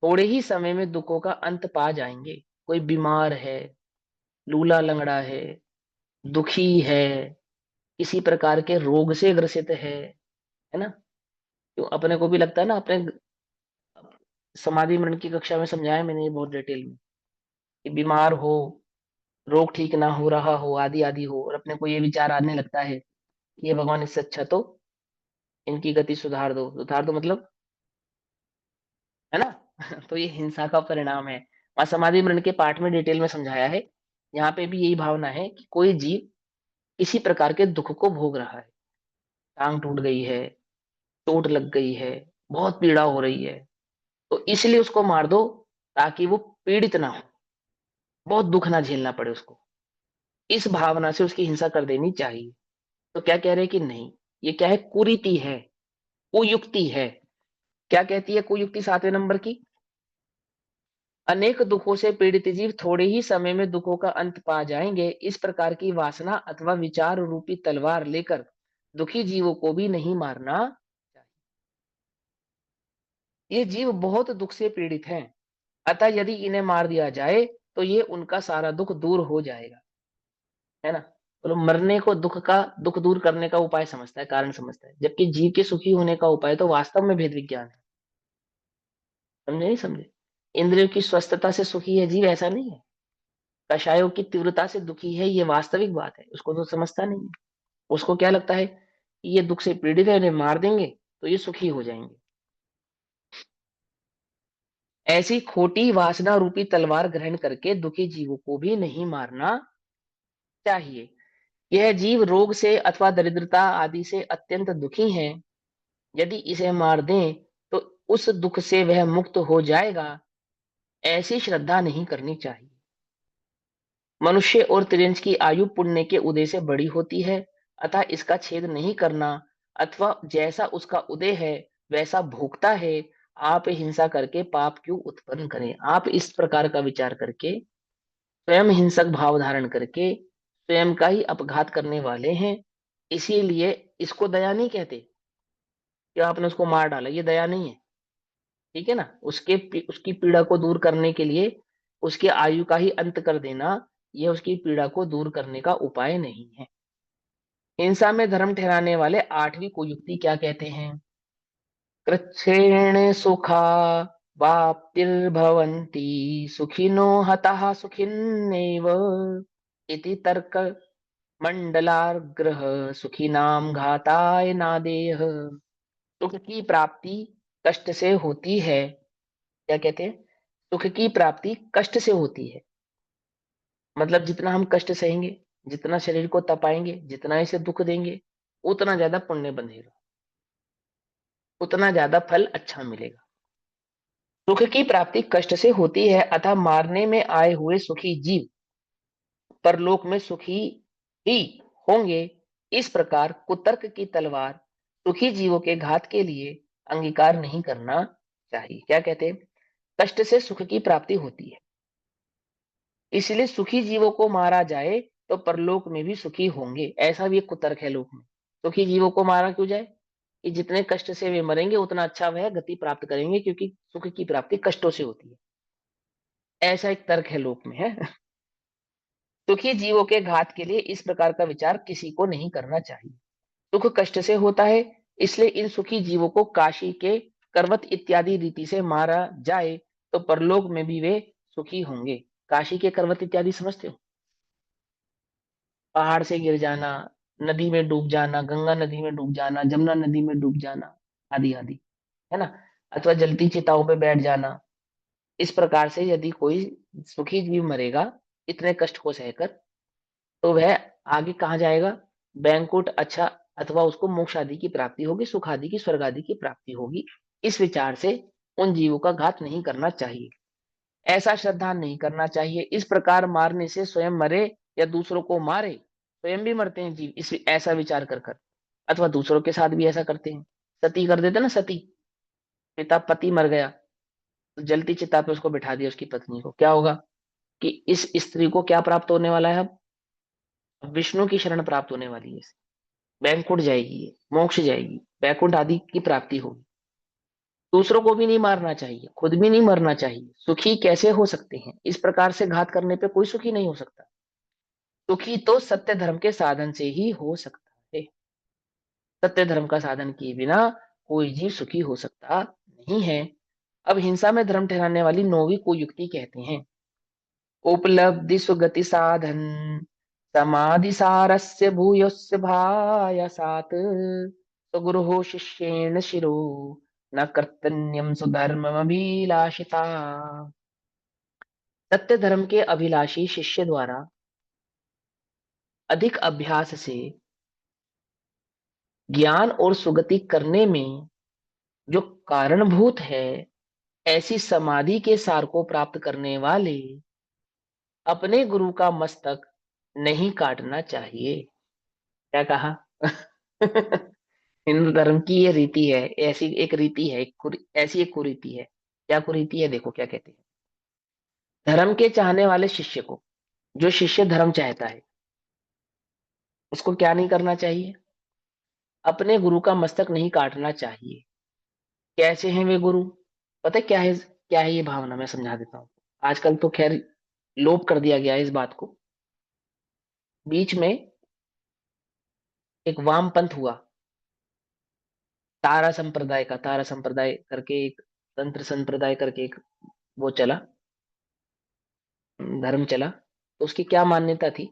थोड़े ही समय में दुखों का अंत पा जाएंगे। कोई बीमार है, लूला लंगड़ा है, दुखी है, किसी प्रकार के रोग से ग्रसित है ना। तो अपने को भी लगता है ना, अपने समाधि मरण की कक्षा में समझाया मैंने ये बहुत डिटेल में, कि बीमार हो, रोग ठीक ना हो रहा हो, आदि आदि हो, और अपने को ये विचार आने लगता है कि ये भगवान इससे अच्छा तो इनकी गति सुधार दो, सुधार दो मतलब, है ना। तो ये हिंसा का परिणाम है। वहां समाधि मरण के पाठ में डिटेल में समझाया है, यहाँ पे भी यही भावना है कि कोई जीव किसी प्रकार के दुख को भोग रहा है, टांग टूट गई है, चोट लग गई है, बहुत पीड़ा हो रही है, तो इसलिए उसको मार दो ताकि वो पीड़ित ना हो, बहुत दुख ना झेलना पड़े उसको, इस भावना से उसकी हिंसा कर देनी चाहिए। तो क्या कह रहे हैं कि नहीं, ये क्या है, कुरीति है, कुयुक्ति है। क्या कहती है कुयुक्ति सातवें नंबर की, अनेक दुखों से पीड़ित जीव थोड़े ही समय में दुखों का अंत पा जाएंगे, इस प्रकार की वासना अथवा विचार रूपी तलवार लेकर दुखी जीवों को भी नहीं मारना चाहिए। ये जीव बहुत दुख से पीड़ित हैं, अतः यदि इन्हें मार दिया जाए तो ये उनका सारा दुख दूर हो जाएगा, है ना। तो मरने को दुख का, दुख दूर करने का उपाय समझता है, कारण समझता है, जबकि जीव के सुखी होने का उपाय तो वास्तव में भेद विज्ञान है। समझे नहीं समझे, इंद्रियों की स्वस्थता से सुखी है जीव, ऐसा नहीं है। कषायों की तीव्रता से दुखी है, ये वास्तविक बात है, उसको तो समझता नहीं है। उसको क्या लगता है कि ये दुख से पीड़ित है, इन्हें मार देंगे तो ये सुखी हो जाएंगे। ऐसी खोटी वासना रूपी तलवार ग्रहण करके दुखी जीवों को भी नहीं मारना चाहिए। यह जीव रोग से अथवा दरिद्रता आदि से अत्यंत दुखी है, यदि इसे मार दें तो उस दुख से वह मुक्त हो जाएगा, ऐसी श्रद्धा नहीं करनी चाहिए। मनुष्य और त्रिंज की आयु पुण्य के उदय से बड़ी होती है, अतः इसका छेद नहीं करना, अथवा जैसा उसका उदय है वैसा भोगता है। आप हिंसा करके पाप क्यों उत्पन्न करें? आप इस प्रकार का विचार करके, स्वयं हिंसक भाव धारण करके स्वयं का ही अपघात करने वाले हैं। इसीलिए इसको दया नहीं कहते कि आपने उसको मार डाला, ये दया नहीं है। ठीक है ना? उसकी पीड़ा को दूर करने के लिए उसके आयु का ही अंत कर देना, यह उसकी पीड़ा को दूर करने का उपाय नहीं है। हिंसा में धर्म ठहराने वाले आठवीं को युक्ति क्या कहते हैं? कृच्छ्रेण सुखा वाप्तिर्भवन्ति सुखिनो हताः सुखिन्नेव इति तर्क मंडलाग्रह सुखिनाम घाताय नादेह। सुख की प्राप्ति कष्ट से होती है। क्या कहते हैं? सुख की प्राप्ति कष्ट से होती है। मतलब जितना हम कष्ट सहेंगे, जितना शरीर को तपाएंगे, जितना इसे दुख देंगे, उतना ज्यादा पुण्य बंधेगा, उतना ज्यादा फल अच्छा मिलेगा। सुख की प्राप्ति कष्ट से होती है, अतः मारने में आए हुए सुखी जीव परलोक में सुखी ही होंगे। इस प्रकार कुतर्क की तलवार सुखी जीवों के घात के लिए अंगीकार नहीं करना चाहिए। क्या कहते हैं? कष्ट से सुख की प्राप्ति होती है, इसलिए सुखी जीवों को मारा जाए तो परलोक में भी सुखी होंगे, ऐसा भी एक कुतर्क है लोक में। सुखी जीवों को मारा क्यों जाए? कि जितने कष्ट से वे मरेंगे उतना अच्छा वह गति प्राप्त करेंगे, क्योंकि सुख की प्राप्ति कष्टों से होती है। ऐसा एक तर्क है लोक में है। सुखी जीवों के घात के लिए इस प्रकार का विचार किसी को नहीं करना चाहिए। सुख कष्ट से होता है, इसलिए इन सुखी जीवों को काशी के करवत इत्यादि रीति से मारा जाए तो परलोक में भी वे सुखी होंगे। काशी के करवत इत्यादि समझते हो? पहाड़ से गिर जाना, नदी में डूब जाना, गंगा नदी में डूब जाना, जमुना नदी में डूब जाना, आदि आदि, है ना? अथवा जलती चिताओं पे बैठ जाना। इस प्रकार से यदि कोई सुखी जीव मरेगा इतने कष्ट को सहकर, तो वह आगे कहाँ जाएगा? बैंकुट, अच्छा, अथवा उसको मोक्ष आदि की प्राप्ति होगी, सुख आदि की, स्वर्ग आदि की प्राप्ति होगी। इस विचार से उन जीवों का घात नहीं करना चाहिए, ऐसा श्रद्धा नहीं करना चाहिए। इस प्रकार मारने से स्वयं मरे या दूसरों को मारे, स्वयं भी मरते हैं जीव, इस ऐसा विचार कर कर, अथवा दूसरों के साथ भी ऐसा करते हैं। सती कर देते ना, सती, पिता पति मर गया तो जलती चिता पे उसको बिठा दिया उसकी पत्नी को, क्या होगा कि इस स्त्री को क्या प्राप्त होने वाला है? अब विष्णु की शरण प्राप्त होने वाली है, वैकुंठ जाएगी, ये मोक्ष जाएगी, वैकुंठ आदि की प्राप्ति होगी। दूसरों को भी नहीं मारना चाहिए, खुद भी नहीं मरना चाहिए। सुखी कैसे हो सकते हैं? इस प्रकार से घात करने पे कोई सुखी नहीं हो सकता। सुखी तो सत्य धर्म के साधन से ही हो सकता है। सत्य धर्म का साधन किए बिना कोई जीव सुखी हो सकता नहीं है। अब हिंसा में धर्म ठहराने वाली नौवीं को युक्ति कहते हैं। उपलब्धि सुगति साधन समाधि सारस्य भूयस्य भायासात सुगुरुः शिष्येण शिरो न कर्तन्यम सुधर्ममभिलाषिता। सत्य धर्म के अभिलाषी शिष्य द्वारा अधिक अभ्यास से ज्ञान और सुगति करने में जो कारणभूत है, ऐसी समाधि के सार को प्राप्त करने वाले अपने गुरु का मस्तक नहीं काटना चाहिए। क्या कहा? हिंदू धर्म की ये रीति है, ऐसी एक रीति है, ऐसी एक कुरीति है। क्या कुरीति है? देखो क्या कहते हैं। धर्म के चाहने वाले शिष्य को, जो शिष्य धर्म चाहता है, उसको क्या नहीं करना चाहिए? अपने गुरु का मस्तक नहीं काटना चाहिए। कैसे हैं वे गुरु? पता है क्या है ये भावना? मैं समझा देता हूँ। आजकल तो खैर लोप कर दिया गया है इस बात को। बीच में एक वामपंथ हुआ, तारा संप्रदाय का, तारा संप्रदाय करके एक, तंत्र संप्रदाय करके एक वो चला, धर्म चला, तो उसकी क्या मान्यता थी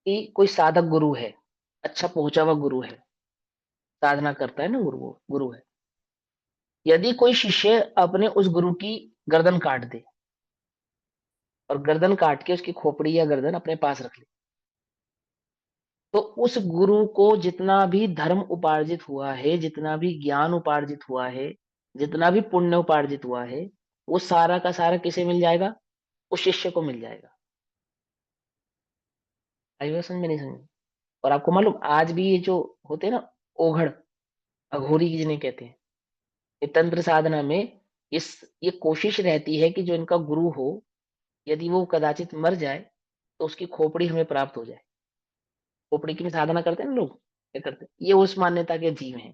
कि कोई साधक गुरु है, अच्छा पहुंचा हुआ गुरु है, साधना करता है ना गुरु, वो गुरु है। यदि कोई शिष्य अपने उस गुरु की गर्दन काट दे, और गर्दन काट के उसकी खोपड़ी या गर्दन अपने पास रख ले, तो उस गुरु को जितना भी धर्म उपार्जित हुआ है, जितना भी ज्ञान उपार्जित हुआ है, जितना भी पुण्य उपार्जित हुआ है, वो सारा का सारा किसे मिल जाएगा? उस शिष्य को मिल जाएगा। आई बात समझ में? नहीं समझ? और आपको मालूम, आज भी ये जो होते हैं ना, ओघड़, अघोरी जिन्हें कहते हैं, ये तंत्र साधना में इस ये कोशिश रहती है कि जो इनका गुरु हो, यदि वो कदाचित मर जाए, तो उसकी खोपड़ी हमें प्राप्त हो जाए। खोपड़ी की भी साधना करते हैं ना लोग, क्या करते हैं, ये उस मान्यता के जीव हैं।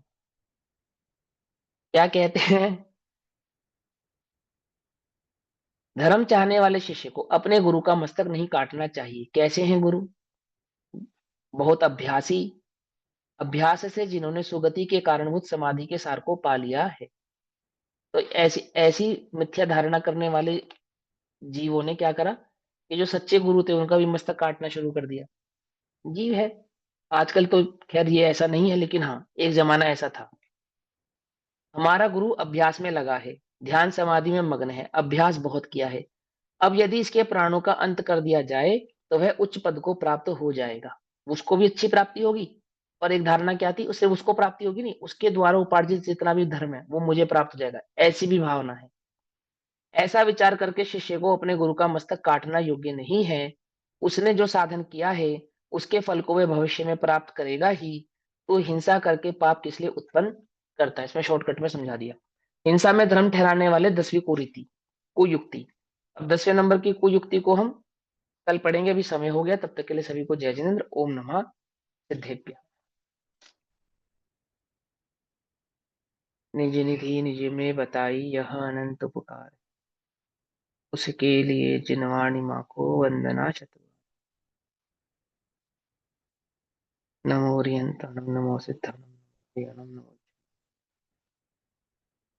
क्या कहते हैं? धर्म चाहने वाले शिष्य को अपने गुरु का मस्तक नहीं काटना चाहिए। कैसे हैं गुरु? बहुत अभ्यासी, अभ्यास से जिन्होंने सुगति के कारणभूत समाधि के सार को पा लिया है। तो ऐसी ऐसी मिथ्या धारणा करने वाले जीवों ने क्या करा कि जो सच्चे गुरु थे उनका भी मस्तक काटना शुरू कर दिया। जीव है। आजकल तो खैर ये ऐसा नहीं है, लेकिन हाँ, एक जमाना ऐसा था। हमारा गुरु अभ्यास में लगा है, ध्यान समाधि में मग्न है, अभ्यास बहुत किया है। अब यदि इसके प्राणों का अंत कर दिया जाए, तो वह उच्च पद को प्राप्त हो जाएगा। उसको भी अच्छी प्राप्ति होगी। और एक धारणा क्या थी, उससे उसको प्राप्ति होगी नहीं, उसके द्वारा उपार्जित जितना भी धर्म है वो मुझे प्राप्त हो जाएगा, ऐसी भी भावना है। ऐसा विचार करके शिष्य को अपने गुरु का मस्तक काटना योग्य नहीं है। उसने जो साधन किया है, उसके फल को वह भविष्य में प्राप्त करेगा ही। तो हिंसा करके पाप किस लिए उत्पन्न करता है? इसमें शॉर्टकट में समझा दिया। हिंसा में धर्म ठहराने वाले 10वीं कुरीति, कुयुक्ति। अब 10वें नंबर की कुयुक्ति को हम कल पढ़ेंगे, अभी समय हो गया। तब तक के लिए सभी को जय जिनेन्द्र, ओम नमः सिद्धेभ्य। निज निधि निज में बताई यह अनंत पुकार, उसके लिए जिनवाणी माँ को वंदना शतु। नमो रियंतम नमो सिद्धम नमो रियंतम,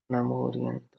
नमो रियंतम।